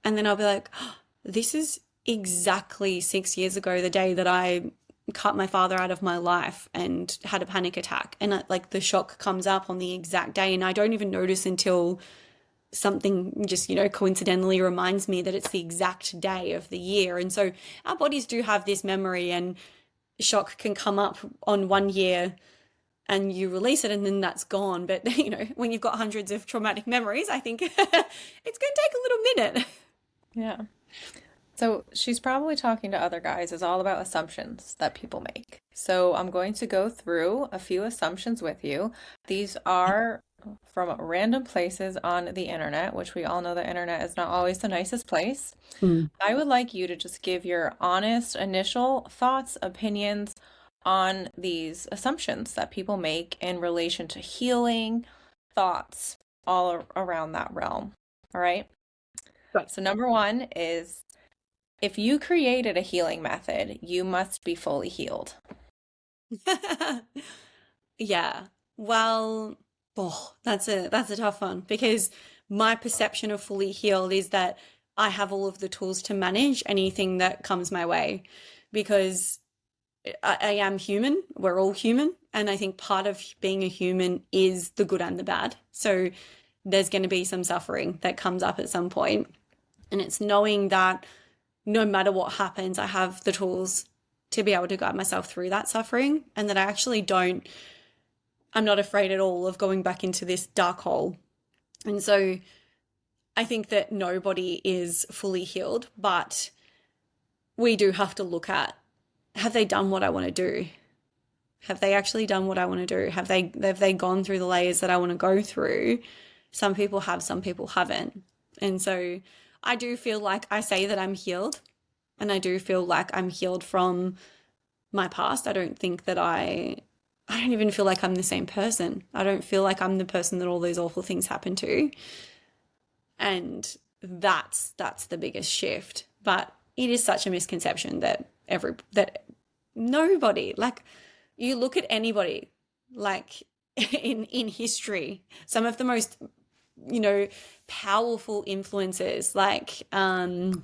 and then I'll be like, oh, this is exactly 6 years ago, the day that I cut my father out of my life and had a panic attack. And like the shock comes up on the exact day, and I don't even notice until something just, coincidentally reminds me that it's the exact day of the year. And so our bodies do have this memory, and shock can come up on 1 year and you release it and then that's gone. But, when you've got hundreds of traumatic memories, I think it's going to take a little minute. Yeah. So she's probably talking to other guys is all about assumptions that people make. So I'm going to go through a few assumptions with you. These are from random places on the internet, which we all know the internet is not always the nicest place. Mm. I would like you to just give your honest initial thoughts, opinions on these assumptions that people make in relation to healing, thoughts, all around that realm. All right. Right. So number one is if you created a healing method, you must be fully healed. Yeah. Well, that's a tough one, because my perception of fully healed is that I have all of the tools to manage anything that comes my way, because I am human. We're all human. And I think part of being a human is the good and the bad. So there's going to be some suffering that comes up at some point. And it's knowing that no matter what happens, I have the tools to be able to guide myself through that suffering, and that I'm not afraid at all of going back into this dark hole. And so I think that nobody is fully healed, but we do have to look at, have they done what I want to do? Have they actually done what I want to do? Have they gone through the layers that I want to go through? Some people have, some people haven't. And so I do feel like I say that I'm healed, and I do feel like I'm healed from my past. I don't think that I don't even feel like I'm the same person. I don't feel like I'm the person that all those awful things happened to. And that's the biggest shift. But it is such a misconception that that nobody, like, you look at anybody, like, in history, some of the most, powerful influences, like Carl,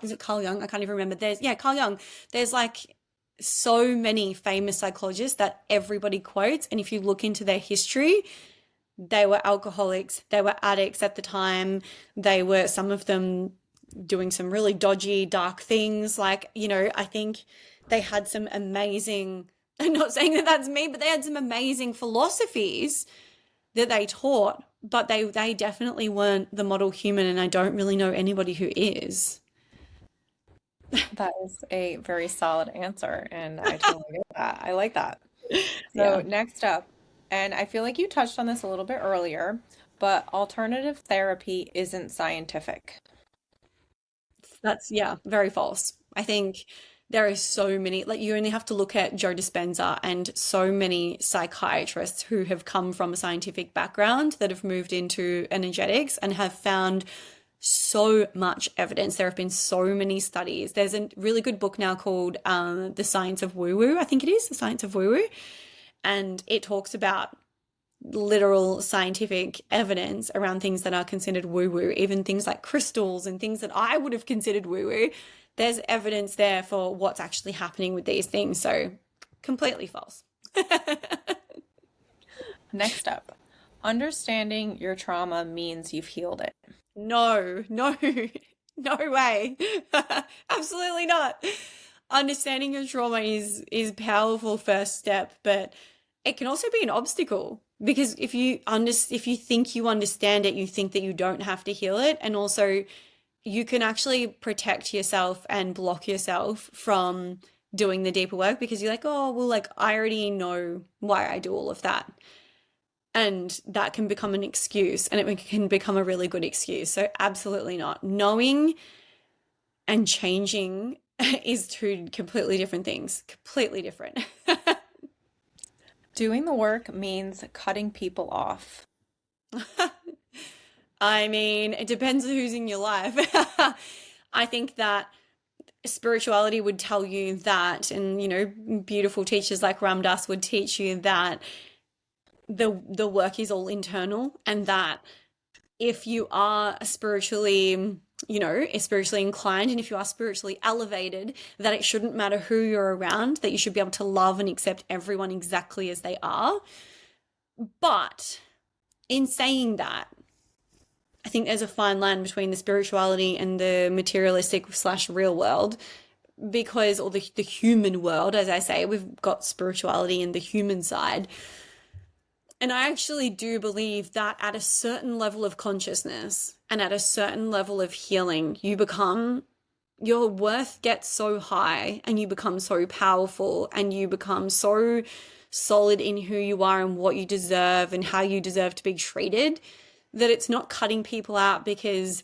is it Carl Jung? I can't even remember. Carl Jung. There's like so many famous psychologists that everybody quotes. And if you look into their history, they were alcoholics, they were addicts at the time, they were, some of them, doing some really dodgy, dark things. Like, I think they had some amazing, I'm not saying that that's me, but they had some amazing philosophies that they taught, but they definitely weren't the model human, and I don't really know anybody who is. That is a very solid answer, and I totally get that. I like that. So Yeah. next up, and I feel like you touched on this a little bit earlier, but alternative therapy isn't scientific. That's, yeah, very false. I think there is so many, like, you only have to look at Joe Dispenza and so many psychiatrists who have come from a scientific background that have moved into energetics and have found so much evidence. There have been so many studies. There's a really good book now called The Science of Woo Woo, I think it is, The Science of Woo Woo. And it talks about literal scientific evidence around things that are considered woo woo, even things like crystals and things that I would have considered woo woo. There's evidence there for what's actually happening with these things. So, completely false. Next up, understanding your trauma means you've healed it. No, no, no way. Absolutely not. Understanding your trauma is powerful first step, but it can also be an obstacle, because if you think you understand it, you think that you don't have to heal it, and also you can actually protect yourself and block yourself from doing the deeper work, because you're like, oh, well, like, I already know why I do all of that. And that can become an excuse, and it can become a really good excuse. So, absolutely not. Knowing and changing is two completely different things, completely different. Doing the work means cutting people off. I mean, it depends on who's in your life. I think that spirituality would tell you that, and beautiful teachers like Ram Dass would teach you that the work is all internal, and that if you are spiritually inclined, and if you are spiritually elevated, that it shouldn't matter who you're around, that you should be able to love and accept everyone exactly as they are. But in saying that, I think there's a fine line between the spirituality and the materialistic slash real world, because, or the human world, as I say, we've got spirituality and the human side. And I actually do believe that at a certain level of consciousness and at a certain level of healing, your worth gets so high, and you become so powerful, and you become so solid in who you are and what you deserve and how you deserve to be treated, that it's not cutting people out because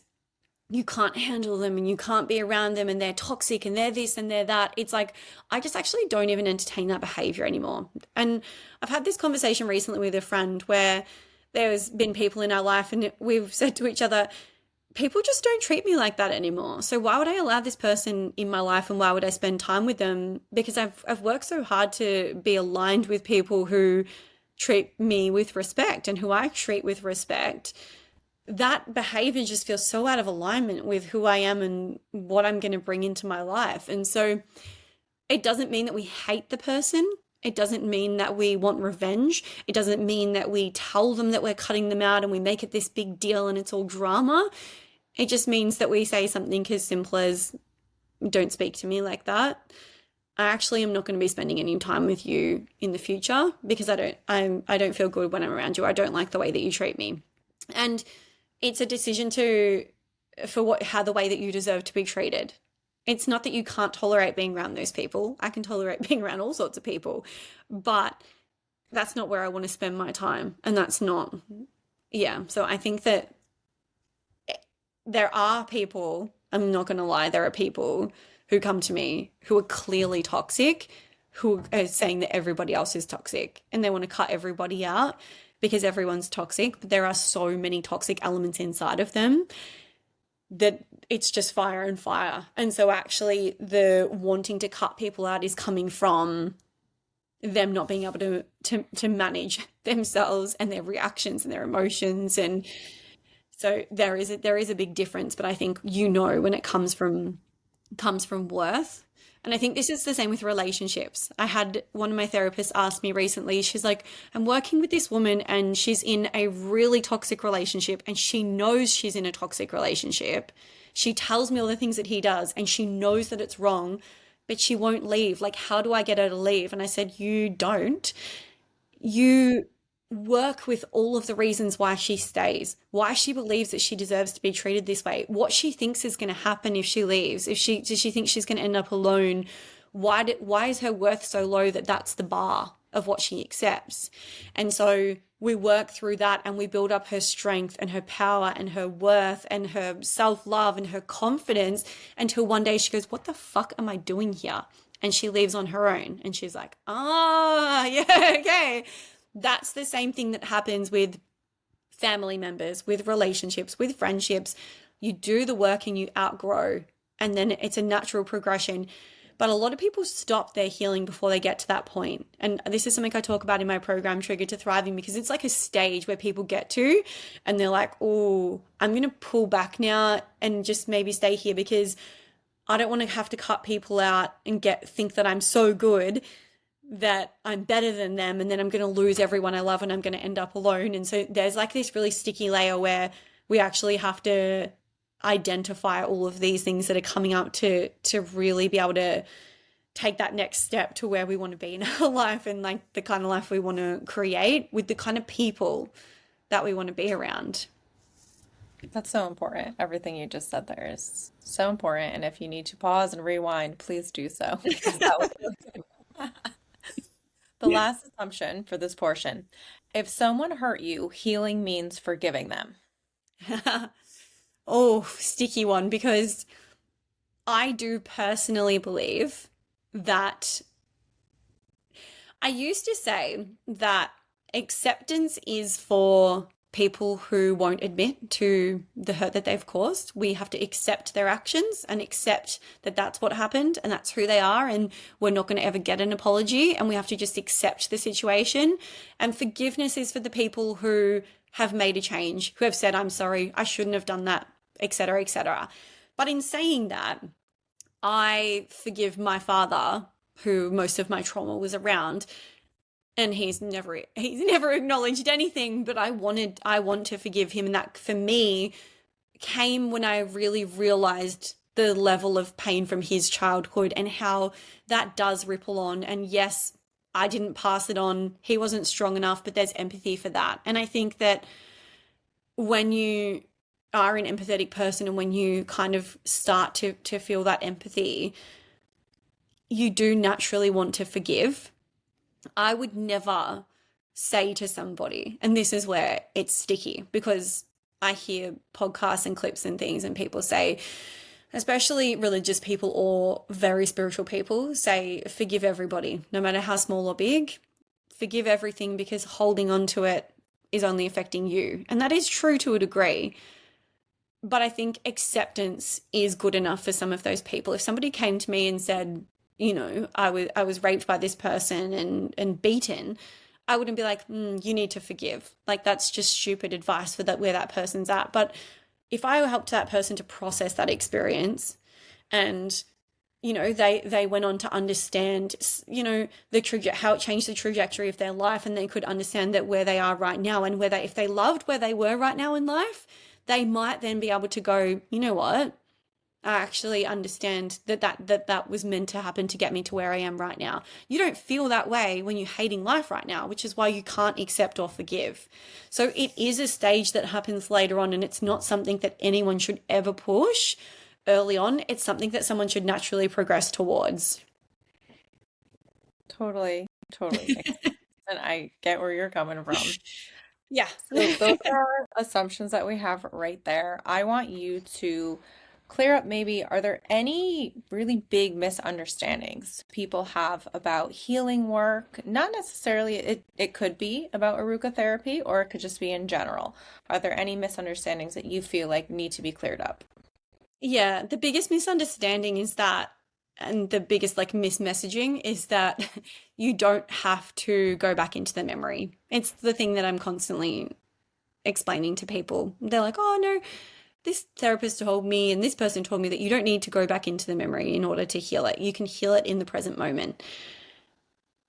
you can't handle them and you can't be around them and they're toxic and they're this and they're that. It's like, I just actually don't even entertain that behavior anymore. And I've had this conversation recently with a friend where there's been people in our life and we've said to each other, people just don't treat me like that anymore. So why would I allow this person in my life, and why would I spend time with them? Because I've worked so hard to be aligned with people who treat me with respect and who I treat with respect. That behavior just feels so out of alignment with who I am and what I'm going to bring into my life. And so it doesn't mean that we hate the person. It doesn't mean that we want revenge. It doesn't mean that we tell them that we're cutting them out and we make it this big deal and it's all drama. It just means that we say something as simple as, don't speak to me like that. I actually am not going to be spending any time with you in the future, because I don't feel good when I'm around you. I don't like the way that you treat me. And it's a decision how the way that you deserve to be treated. It's not that you can't tolerate being around those people. I can tolerate being around all sorts of people, but that's not where I want to spend my time. And that's not, yeah. So I think that there are people, I'm not going to lie, there are people who come to me who are clearly toxic, who are saying that everybody else is toxic and they want to cut everybody out because everyone's toxic. But there are so many toxic elements inside of them that it's just fire and fire. And so actually the wanting to cut people out is coming from them not being able to manage themselves and their reactions and their emotions. And so there is a big difference. But I think when it comes from comes from worth. And I think this is the same with relationships. I had one of my therapists ask me recently, she's like, I'm working with this woman and she's in a really toxic relationship and she knows she's in a toxic relationship. She tells me all the things that he does and she knows that it's wrong, but she won't leave. Like, how do I get her to leave? And I said, you don't. You work with all of the reasons why she stays, why she believes that she deserves to be treated this way, what she thinks is going to happen if she leaves, if she does she think she's going to end up alone, why is her worth so low that that's the bar of what she accepts. And so we work through that and we build up her strength and her power and her worth and her self-love and her confidence until one day she goes, what the fuck am I doing here? And she leaves on her own and she's like, ah, yeah, okay. That's the same thing that happens with family members, with relationships, with friendships. You do the work and you outgrow, and then it's a natural progression. But a lot of people stop their healing before they get to that point. And this is something I talk about in my program, Trigger to Thriving, because it's like a stage where people get to and they're like, oh, I'm going to pull back now and just maybe stay here because I don't want to have to cut people out and think that I'm so good that I'm better than them and then I'm going to lose everyone I love and I'm going to end up alone. And so there's like this really sticky layer where we actually have to identify all of these things that are coming up to really be able to take that next step to where we want to be in our life and like the kind of life we want to create with the kind of people that we want to be around. That's so important. Everything you just said there is so important. And if you need to pause and rewind, please do so because that was the last assumption for this portion. If someone hurt you, healing means forgiving them. Oh, sticky one, because I do personally believe that I used to say that acceptance is for people who won't admit to the hurt that they've caused. We have to accept their actions and accept that that's what happened and that's who they are. And we're not going to ever get an apology. And we have to just accept the situation. And forgiveness is for the people who have made a change, who have said, I'm sorry, I shouldn't have done that, etc., etc. But in saying that, I forgive my father, who most of my trauma was around, and he's never acknowledged anything, but I want to forgive him. And that for me came when I really realized the level of pain from his childhood and how that does ripple on. And yes, I didn't pass it on. He wasn't strong enough, but there's empathy for that. And I think that when you are an empathetic person and when you kind of start to feel that empathy, you do naturally want to forgive. I would never say to somebody, and this is where it's sticky because I hear podcasts and clips and things, and people say, especially religious people or very spiritual people, say, forgive everybody, no matter how small or big. Forgive everything because holding on to it is only affecting you. And that is true to a degree. But I think acceptance is good enough for some of those people. If somebody came to me and said, I was raped by this person and beaten, I wouldn't be like, you need to forgive. Like that's just stupid advice for that where that person's at. But if I helped that person to process that experience and they went on to understand how it changed the trajectory of their life, and they could understand that where they are right now and if they loved where they were right now in life, they might then be able to go, you know what, I actually understand that was meant to happen to get me to where I am right now. You don't feel that way when you're hating life right now, which is why you can't accept or forgive. So it is a stage that happens later on, and it's not something that anyone should ever push early on. It's something that someone should naturally progress towards. Totally, totally makes sense. And I get where you're coming from. Yeah. So those are assumptions that we have right there. I want you to clear up maybe, are there any really big misunderstandings people have about healing work? Not necessarily, it could be about Aruka therapy, or it could just be in general. Are there any misunderstandings that you feel like need to be cleared up? Yeah, the biggest misunderstanding is that, and the biggest like mismessaging is that you don't have to go back into the memory. It's the thing that I'm constantly explaining to people. They're like, oh no, this therapist told me and this person told me that you don't need to go back into the memory in order to heal it. You can heal it in the present moment.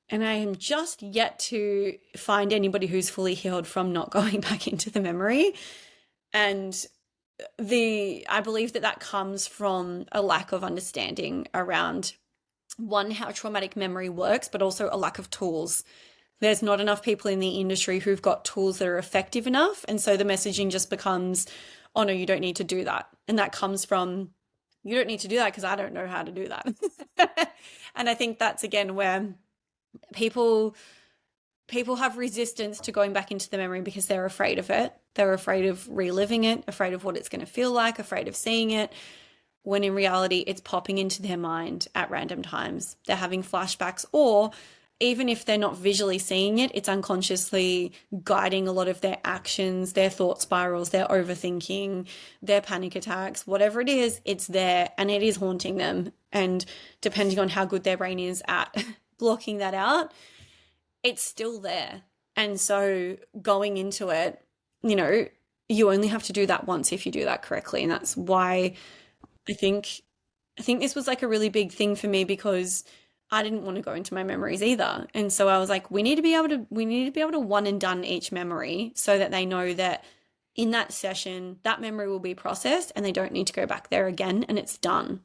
And I am just yet to find anybody who's fully healed from not going back into the memory. And I believe that that comes from a lack of understanding around, one, how traumatic memory works, but also a lack of tools. There's not enough people in the industry who've got tools that are effective enough. And so the messaging just becomes, oh no, you don't need to do that. And that comes from, you don't need to do that because I don't know how to do that. And I think that's again where people have resistance to going back into the memory because they're afraid of it. They're afraid of reliving it, afraid of what it's going to feel like, afraid of seeing it, when in reality it's popping into their mind at random times. They're having flashbacks, or even if they're not visually seeing it, it's unconsciously guiding a lot of their actions, their thought spirals, their overthinking, their panic attacks, whatever it is, it's there and it is haunting them. And depending on how good their brain is at blocking that out, it's still there. And so going into it, you only have to do that once if you do that correctly. And that's why I think this was like a really big thing for me, because I didn't want to go into my memories either. And so I was like, we need to be able to one and done each memory so that they know that in that session, that memory will be processed and they don't need to go back there again and it's done.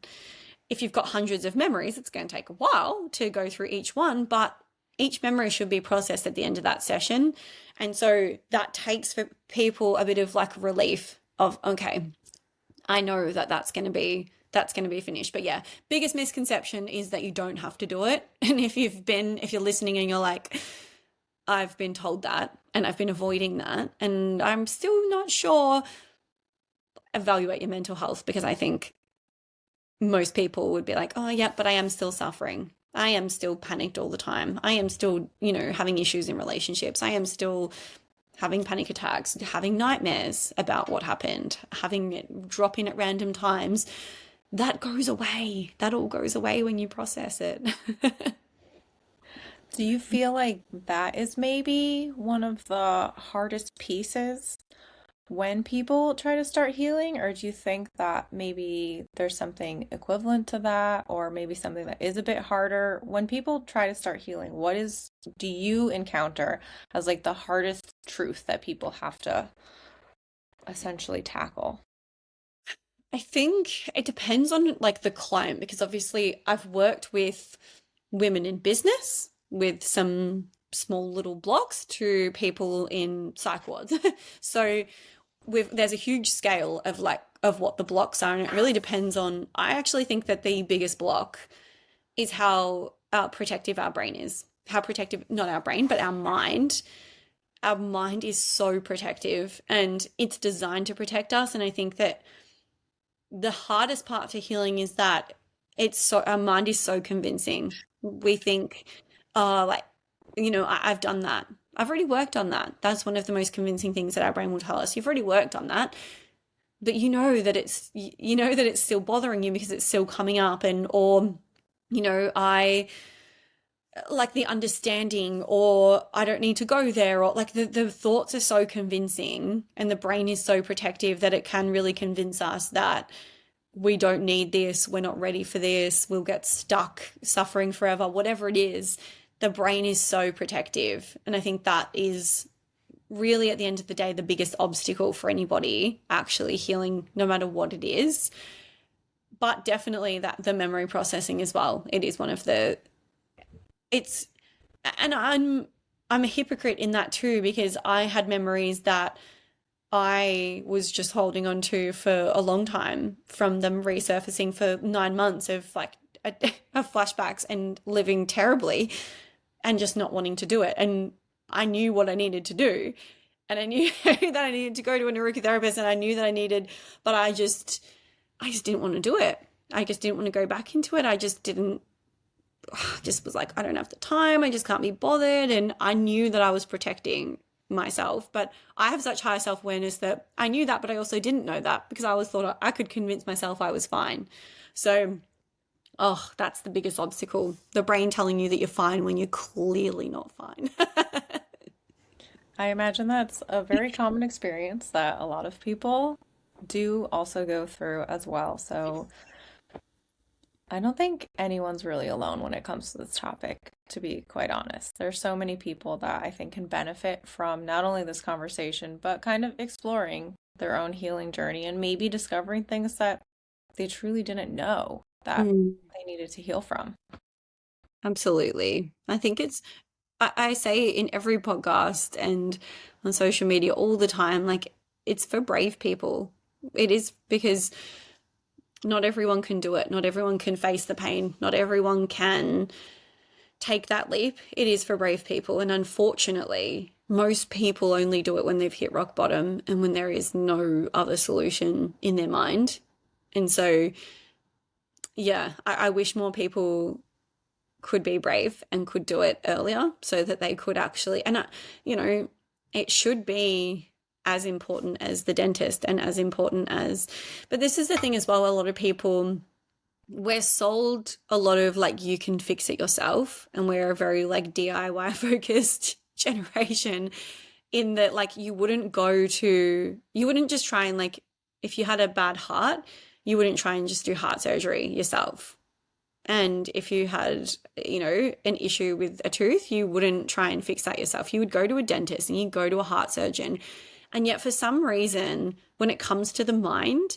If you've got hundreds of memories, it's going to take a while to go through each one, but each memory should be processed at the end of that session. And so that takes for people a bit of like relief of, okay, I know that that's going to be finished. But yeah, biggest misconception is that you don't have to do it. And if you're listening and you're like, I've been told that and I've been avoiding that and I'm still not sure, evaluate your mental health, because I think most people would be like, oh yeah, but I am still suffering. I am still panicked all the time. I am still, having issues in relationships. I am still having panic attacks, having nightmares about what happened, having it drop in at random times. That goes away. That all goes away when you process it. Do you feel like that is maybe one of the hardest pieces when people try to start healing? Or do you think that maybe there's something equivalent to that, or maybe something that is a bit harder? When people try to start healing, do you encounter as like the hardest truth that people have to essentially tackle? I think it depends on like the client, because obviously I've worked with women in business with some small little blocks to people in psych wards. So there's a huge scale of what the blocks are, and it really depends on, I actually think that the biggest block is how protective our brain is. How protective, not our brain, but our mind. Our mind is so protective and it's designed to protect us. And I think that the hardest part to healing is that our mind is so convincing. We think, oh, like, I've done that. I've already worked on that. That's one of the most convincing things that our brain will tell us. You've already worked on that, but you know that it's still bothering you because it's still coming up, I like the understanding, or I don't need to go there, or like the thoughts are so convincing and the brain is so protective that it can really convince us that we don't need this, we're not ready for this, we'll get stuck suffering forever, whatever it is. The brain is so protective. And I think that is really, at the end of the day, the biggest obstacle for anybody actually healing, no matter what it is. But definitely that the memory processing as well. It is one of the, it's, and I'm a hypocrite in that too, because I had memories that I was just holding on to for a long time, from them resurfacing for 9 months of like of flashbacks and living terribly and just not wanting to do it. And I knew what I needed to do. And I knew that I needed to go to an Aruka therapist, and I knew that but I just didn't want to do it. I just didn't want to go back into it. I just didn't, just was like, I don't have the time. I just can't be bothered. And I knew that I was protecting myself, but I have such high self-awareness that I knew that, but I also didn't know that, because I always thought I could convince myself I was fine. So, that's the biggest obstacle. The brain telling you that you're fine when you're clearly not fine. I imagine that's a very common experience that a lot of people do also go through as well. So I don't think anyone's really alone when it comes to this topic, to be quite honest. There's so many people that I think can benefit from not only this conversation, but kind of exploring their own healing journey and maybe discovering things that they truly didn't know that Mm, they needed to heal from. absolutely. I think I say in every podcast and on social media all the time, like, it's for brave people. It is, because not everyone can do it. Not everyone can face the pain. Not everyone can take that leap. It is for brave people. And unfortunately, most people only do it when they've hit rock bottom and when there is no other solution in their mind. And so, yeah, I wish more people could be brave and could do it earlier so that they could actually, and you know, it should be as important as the dentist and as important as, but this is the thing as well, a lot of people, we're sold a lot of like, you can fix it yourself, and we're a very like DIY focused generation, in that like you wouldn't just try and like, if you had a bad heart, you wouldn't try and just do heart surgery yourself. And if you had, an issue with a tooth, you wouldn't try and fix that yourself. You would go to a dentist and you'd go to a heart surgeon. And yet, for some reason, when it comes to the mind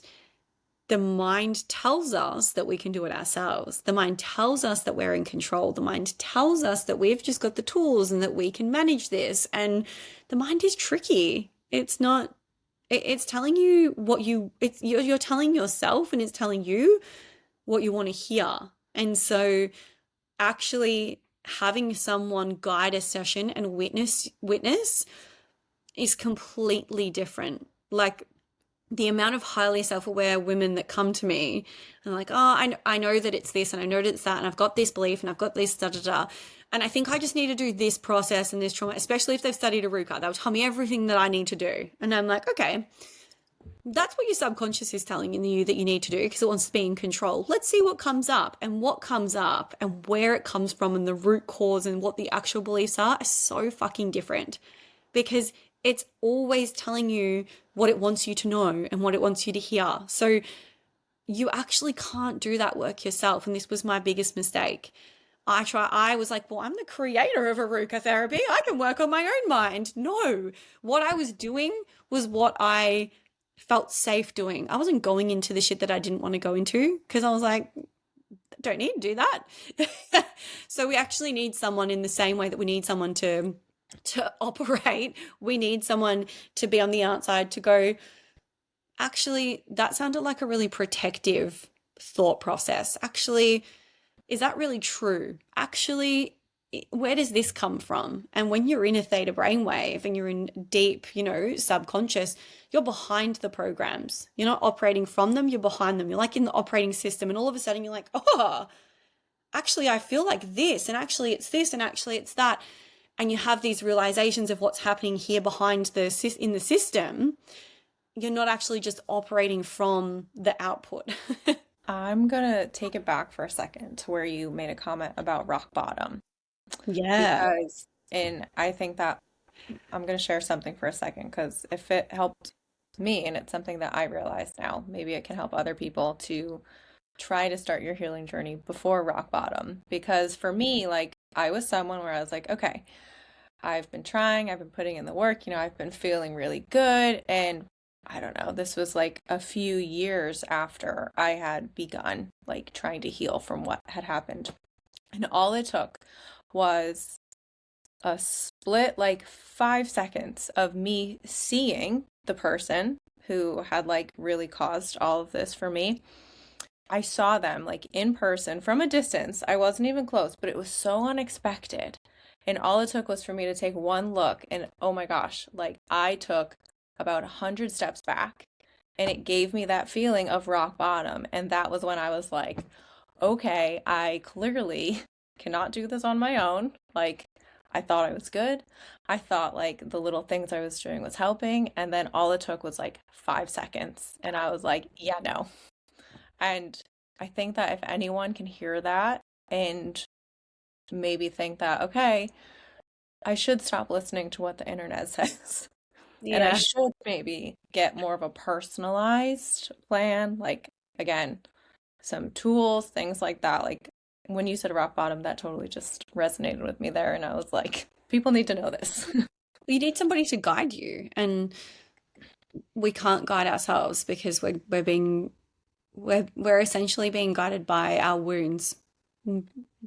tells us that we can do it ourselves. The mind tells us that we're in control. The mind tells us that we've just got the tools and that we can manage this. And the mind is tricky. It's not, it's telling you you're telling yourself, and it's telling you what you want to hear. And so actually having someone guide a session and witness is completely different. Like, the amount of highly self-aware women that come to me and like, oh, I know that it's this and I know that it's that, and I've got this belief and I've got this da da da, and I think I just need to do this process and this trauma, especially if they've studied Aruka. They'll tell me everything that I need to do, and I'm like, okay, that's what your subconscious is telling you that you need to do because it wants to be in control. Let's see what comes up, and what comes up and where it comes from, and the root cause and what the actual beliefs are so fucking different, because it's always telling you what it wants you to know and what it wants you to hear. So you actually can't do that work yourself. And this was my biggest mistake. I was like, well, I'm the creator of Aruka therapy. I can work on my own mind. No, what I was doing was what I felt safe doing. I wasn't going into the shit that I didn't want to go into because I was like, don't need to do that. So we actually need someone, in the same way that we need someone to operate. We need someone to be on the outside to go, actually, that sounded like a really protective thought process. Actually, is that really true? Actually, where does this come from? And when you're in a theta brainwave and you're in deep, subconscious, you're behind the programs. You're not operating from them, you're behind them. You're like in the operating system, and all of a sudden you're like, oh, actually, I feel like this, and actually it's this, and actually it's that. And you have these realizations of what's happening here behind in the system. You're not actually just operating from the output. I'm gonna take it back for a second to where you made a comment about rock bottom Yeah. because, and I think that I'm gonna share something for a second because if it helped me and it's something that I realize now, maybe it can help other people to try to start your healing journey before rock bottom. Because for me, like, I was someone where I was like, okay, I've been trying, I've been putting in the work, I've been feeling really good. And I don't know, this was like a few years after I had begun like trying to heal from what had happened. And all it took was a split, like 5 seconds of me seeing the person who had like really caused all of this for me. I saw them like in person from a distance. I wasn't even close, but it was so unexpected. And all it took was for me to take one look, and oh my gosh, like I took about 100 steps back, and it gave me that feeling of rock bottom. And that was when I was like, okay, I clearly cannot do this on my own. Like, I thought I was good. I thought like the little things I was doing was helping. And then all it took was like 5 seconds. And I was like, yeah, no. And I think that if anyone can hear that and maybe think that, okay, I should stop listening to what the internet says. And I Yeah. should maybe get more of a personalized plan. Like, again, some tools, things like that. Like when you said rock bottom, that totally just resonated with me there. And I was like, people need to know this. You need somebody to guide you, and we can't guide ourselves because we're essentially being guided by our wounds,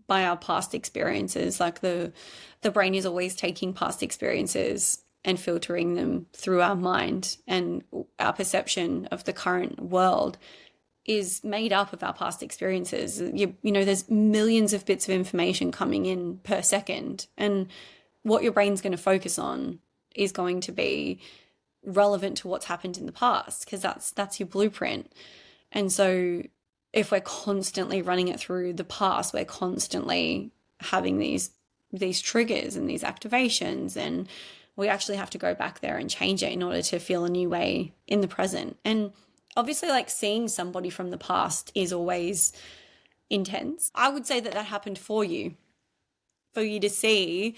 by our past experiences. Like the brain is always taking past experiences and filtering them through our mind, and our perception of the current world is made up of our past experiences. There's millions of bits of information coming in per second, and what your brain's going to focus on is going to be relevant to what's happened in the past, because that's your blueprint. And so if we're constantly running it through the past, we're constantly having these triggers and these activations, and we actually have to go back there and change it in order to feel a new way in the present. And obviously, like, seeing somebody from the past is always intense. I would say that happened for you to see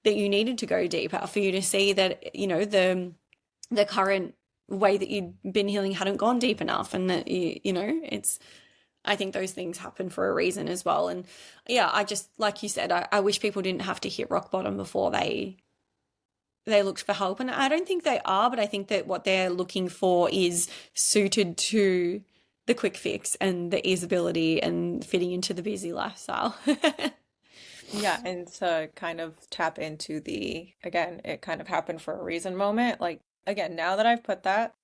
that you needed to go deeper, for you to see that, the current way that you'd been healing hadn't gone deep enough, and that it's, I think those things happen for a reason as well. And yeah, I just, like you said, I wish people didn't have to hit rock bottom before they looked for help. And I don't think they are, but I think that what they're looking for is suited to the quick fix and the easeability and fitting into the busy lifestyle. Yeah, and to kind of tap into the, again, it kind of happened for a reason moment. Like, again, now that I've put that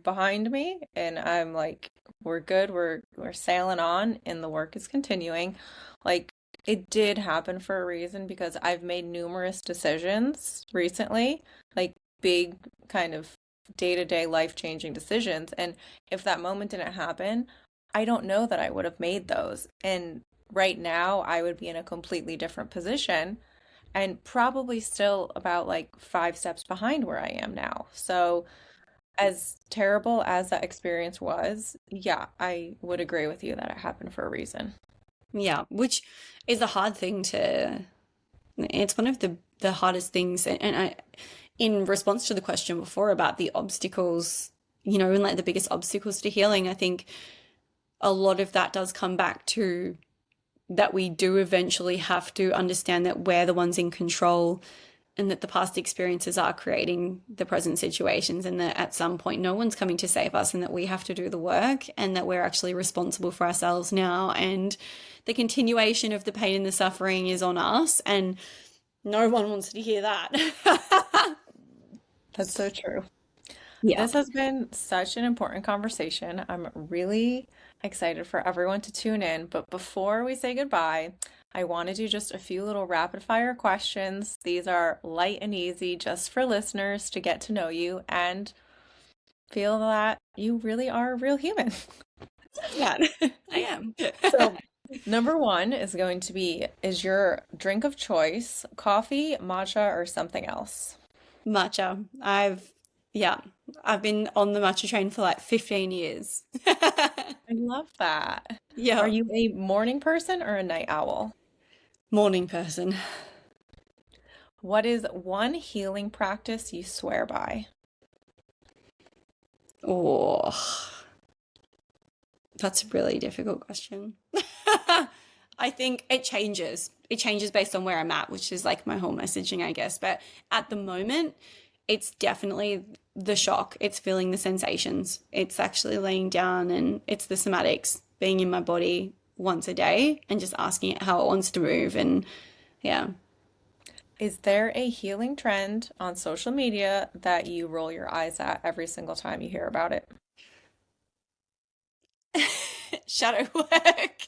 behind me and I'm like, we're good, we're sailing on and the work is continuing. Like, it did happen for a reason because I've made numerous decisions recently, like big kind of day-to-day life-changing decisions. And if that moment didn't happen, I don't know that I would have made those. And right now, I would be in a completely different position and probably still about like 5 steps behind where I am now. So, as terrible as that experience was, yeah, I would agree with you that it happened for a reason. Yeah, which is a hard thing to, it's one of the hardest things. And I, in response to the question before about the obstacles, and like the biggest obstacles to healing, I think a lot of that does come back to that we do eventually have to understand that we're the ones in control, and that the past experiences are creating the present situations, and that at some point no one's coming to save us, and that we have to do the work, and that we're actually responsible for ourselves now, and the continuation of the pain and the suffering is on us, and no one wants to hear that. That's so true. Yeah. This has been such an important conversation. I'm really excited for everyone to tune in. But before we say goodbye, I want to do just a few little rapid fire questions. These are light and easy just for listeners to get to know you and feel that you really are a real human. Yeah, I am. So, number one is going to be, is your drink of choice coffee, matcha, or something else? Matcha. Yeah, I've been on the matcha train for like 15 years. I love that. Are Yeah, you a morning person or a night owl? morning person. What is one healing practice you swear by? Oh, that's a really difficult question. I think it changes. It changes based on where I'm at, which is like my whole messaging, I guess. But at the moment, it's definitely the shock. It's feeling the sensations. It's actually laying down, and it's the somatics, being in my body once a day and just asking it how it wants to move. And yeah. Is there a healing trend on social media that you roll your eyes at every single time you hear about it? Shadow work.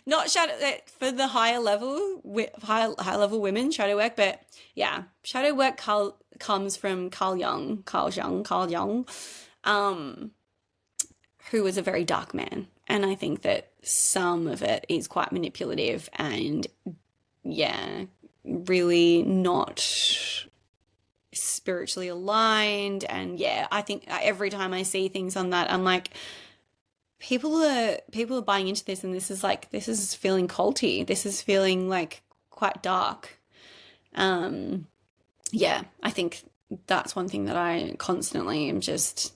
Not shadow for the higher level, high level women shadow work, but yeah, shadow work comes from Carl Jung, um, who was a very dark man, and I think that some of it is quite manipulative and yeah, really not spiritually aligned. And yeah, I think every time I see things on that, I'm like, people are buying into this, and this is feeling culty. This is feeling like quite dark. Um, yeah, I think that's one thing that I constantly am just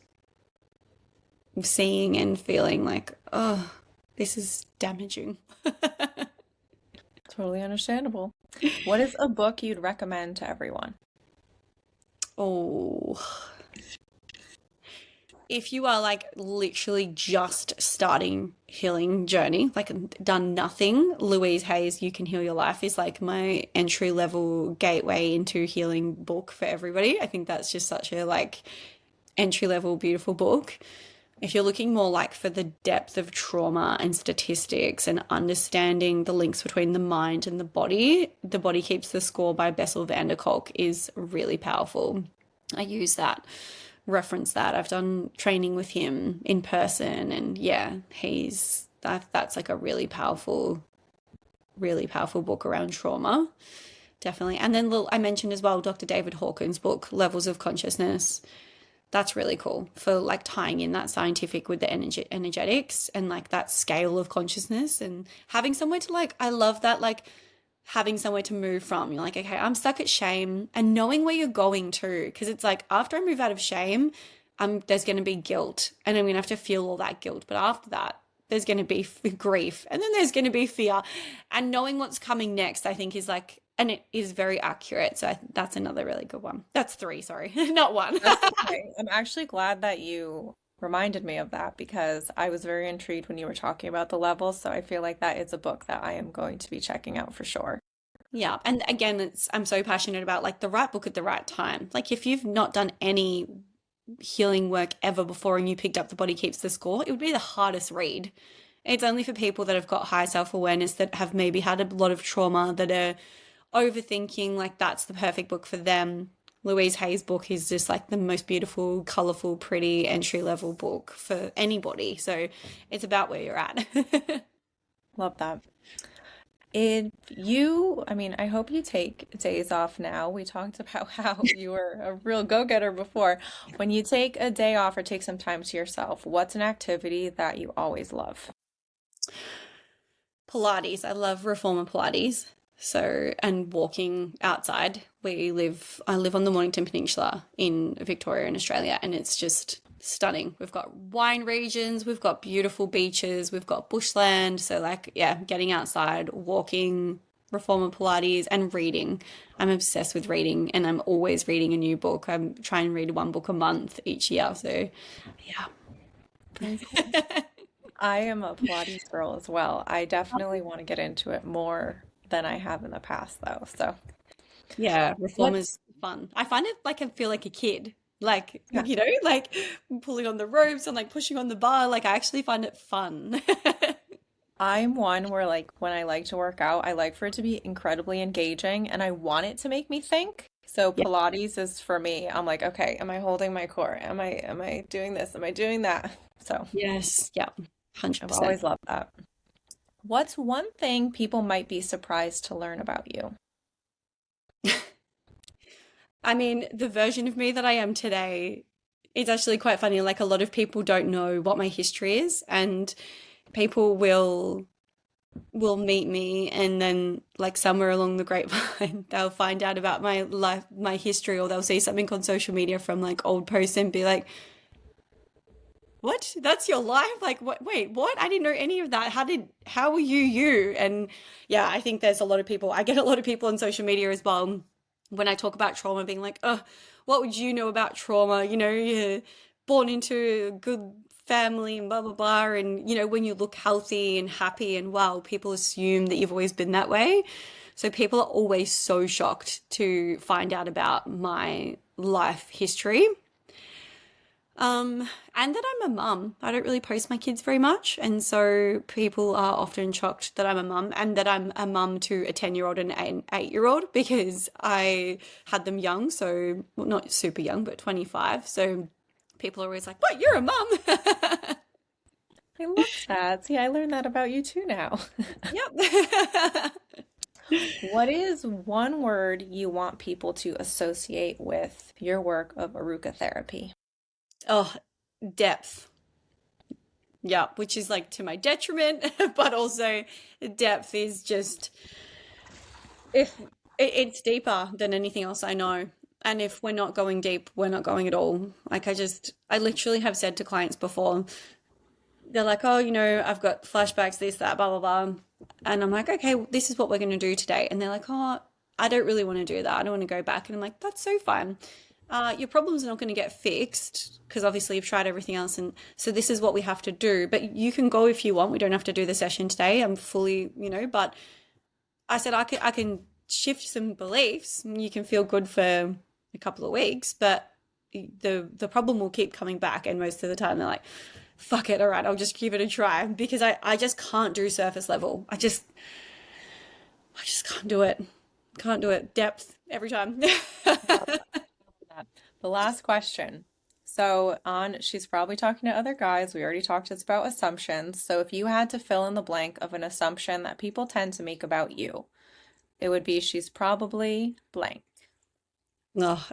seeing and feeling like, oh, this is damaging. Totally understandable. What is a book you'd recommend to everyone? Oh, if you are like literally just starting healing journey, like done nothing, Louise Hay's You Can Heal Your Life is like my entry level gateway into healing book for everybody. I think that's just such a like entry level beautiful book. If you're looking more like for the depth of trauma and statistics and understanding the links between the mind and The Body Keeps the Score by Bessel van der Kolk is really powerful. I use that, reference that. I've done training with him in person, and yeah, that's like a really powerful book around trauma, definitely. And then I mentioned as well Dr. David Hawkins' book, Levels of Consciousness. That's really cool for like tying in that scientific with the energetics and like that scale of consciousness and having somewhere to like, I love that, like having somewhere to move from. You're like, okay, I'm stuck at shame and knowing where you're going to. Cause it's like after I move out of shame, there's going to be guilt and I'm going to have to feel all that guilt. But after that, there's going to be grief and then there's going to be fear. And knowing what's coming next, I think is like, and it is very accurate. So that's another really good one. That's three, sorry, not one. That's okay. I'm actually glad that you reminded me of that because I was very intrigued when you were talking about the levels. So I feel like that is a book that I am going to be checking out for sure. Yeah. And again, I'm so passionate about like the right book at the right time. Like if you've not done any healing work ever before and you picked up The Body Keeps the Score, it would be the hardest read. It's only for people that have got high self-awareness, that have maybe had a lot of trauma, that are overthinking, like that's the perfect book for them. Louise Hay's book is just like the most beautiful, colorful, pretty entry level book for anybody. So it's about where you're at. Love that. I mean, I hope you take days off now. We talked about how you were a real go-getter before. When you take a day off or take some time to yourself, what's an activity that you always love? Pilates. I love reformer Pilates. So, and walking outside. I live on the Mornington Peninsula in Victoria in Australia, and it's just stunning. We've got wine regions, we've got beautiful beaches, we've got bushland. So, like, yeah, getting outside, walking, reformer Pilates, and reading. I'm obsessed with reading, and I'm always reading a new book. I'm trying to read one book a month each year. So, Very cool. I am a Pilates girl as well. I definitely want to get into it more than I have in the past, though. So, yeah, reform what's, is fun. I find it like I feel like a kid. Like, yeah, like pulling on the ropes and like pushing on the bar. Like, I actually find it fun. I'm one where, like, when I like to work out, I like for it to be incredibly engaging and I want it to make me think. So, Yeah. Pilates is for me. I'm like, okay, am I holding my core? Am I doing this? Am I doing that? So, Yes. Yeah. I've 100%. always loved that. What's one thing people might be surprised to learn about you? I mean, the version of me that I am today is actually quite funny. Like, a lot of people don't know what my history is, and people will meet me and then like somewhere along the grapevine they'll find out about my life, my history, or they'll see something on social media from like old posts and be like, what, that's your life? Like, what, wait, what, I didn't know any of that. How were you? And yeah, I think there's a lot of people, I get a lot of people on social media as well when I talk about trauma being like, oh, what would you know about trauma? You're born into a good family and blah blah blah, and when you look healthy and happy and well, people assume that you've always been that way. So people are always so shocked to find out about my life history. And that I'm a mum. I don't really post my kids very much. And so people are often shocked that I'm a mum, and that I'm a mum to a 10-year-old and an 8-year-old, because I had them young. So, well, not super young, but 25. So people are always like, what, you're a mum? I love that. See, I learned that about you too now. Yep. What is one word you want people to associate with your work of Aruka therapy? Oh, depth. Yeah, which is like to my detriment, but also depth is just, if it's deeper than anything else I know. And if we're not going deep, we're not going at all. Like I literally have said to clients before, they're like, oh, I've got flashbacks, this, that, blah, blah, blah. And I'm like, okay, well, this is what we're going to do today. And they're like, oh, I don't really want to do that. I don't want to go back. And I'm like, that's so fine. Your problems are not going to get fixed because obviously you've tried everything else. And so this is what we have to do. But you can go if you want. We don't have to do the session today. I'm fully, but I said I can shift some beliefs. And you can feel good for a couple of weeks, but the problem will keep coming back. And most of the time they're like, fuck it, all right, I'll just give it a try because I just can't do surface level. I just can't do it. Can't do it. Depth every time. Love that. The last question. So, on she's probably talking to other guys. We already talked about assumptions. So, if you had to fill in the blank of an assumption that people tend to make about you, it would be she's probably blank. Oh,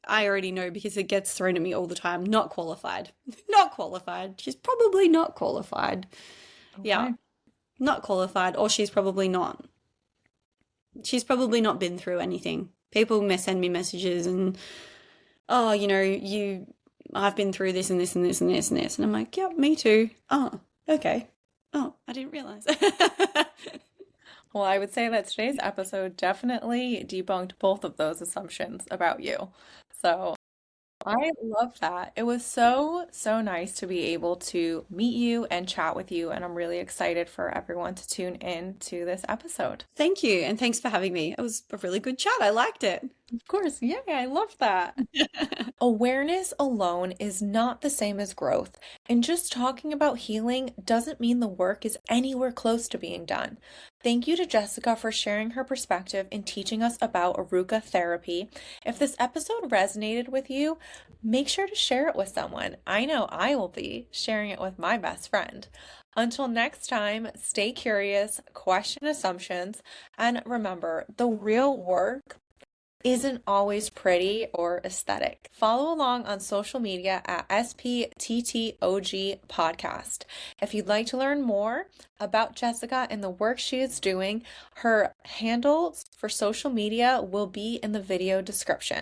I already know because it gets thrown at me all the time. Not qualified. Not qualified. She's probably not qualified. Yeah, Okay. not qualified, or she's probably not. She's probably not been through anything. People send me messages and, oh, I've been through this and this and this and this and this. And I'm like, yep, me too. Oh, okay. Oh, I didn't realize. Well, I would say that today's episode definitely debunked both of those assumptions about you. So, I love that. It was so, so nice to be able to meet you and chat with you, and I'm really excited for everyone to tune in to this episode. Thank you. And thanks for having me. It was a really good chat. I liked it. Of course, yeah, I love that. Awareness alone is not the same as growth, and just talking about healing doesn't mean the work is anywhere close to being done. Thank you to Jessica for sharing her perspective and teaching us about Aruka therapy. If this episode resonated with you, make sure to share it with someone. I know I will be sharing it with my best friend. Until next time, stay curious, question assumptions, and remember the real work isn't always pretty or aesthetic. Follow along on social media at SPTTOG Podcast. If you'd like to learn more about Jessica and the work she is doing, her handles for social media will be in the video description.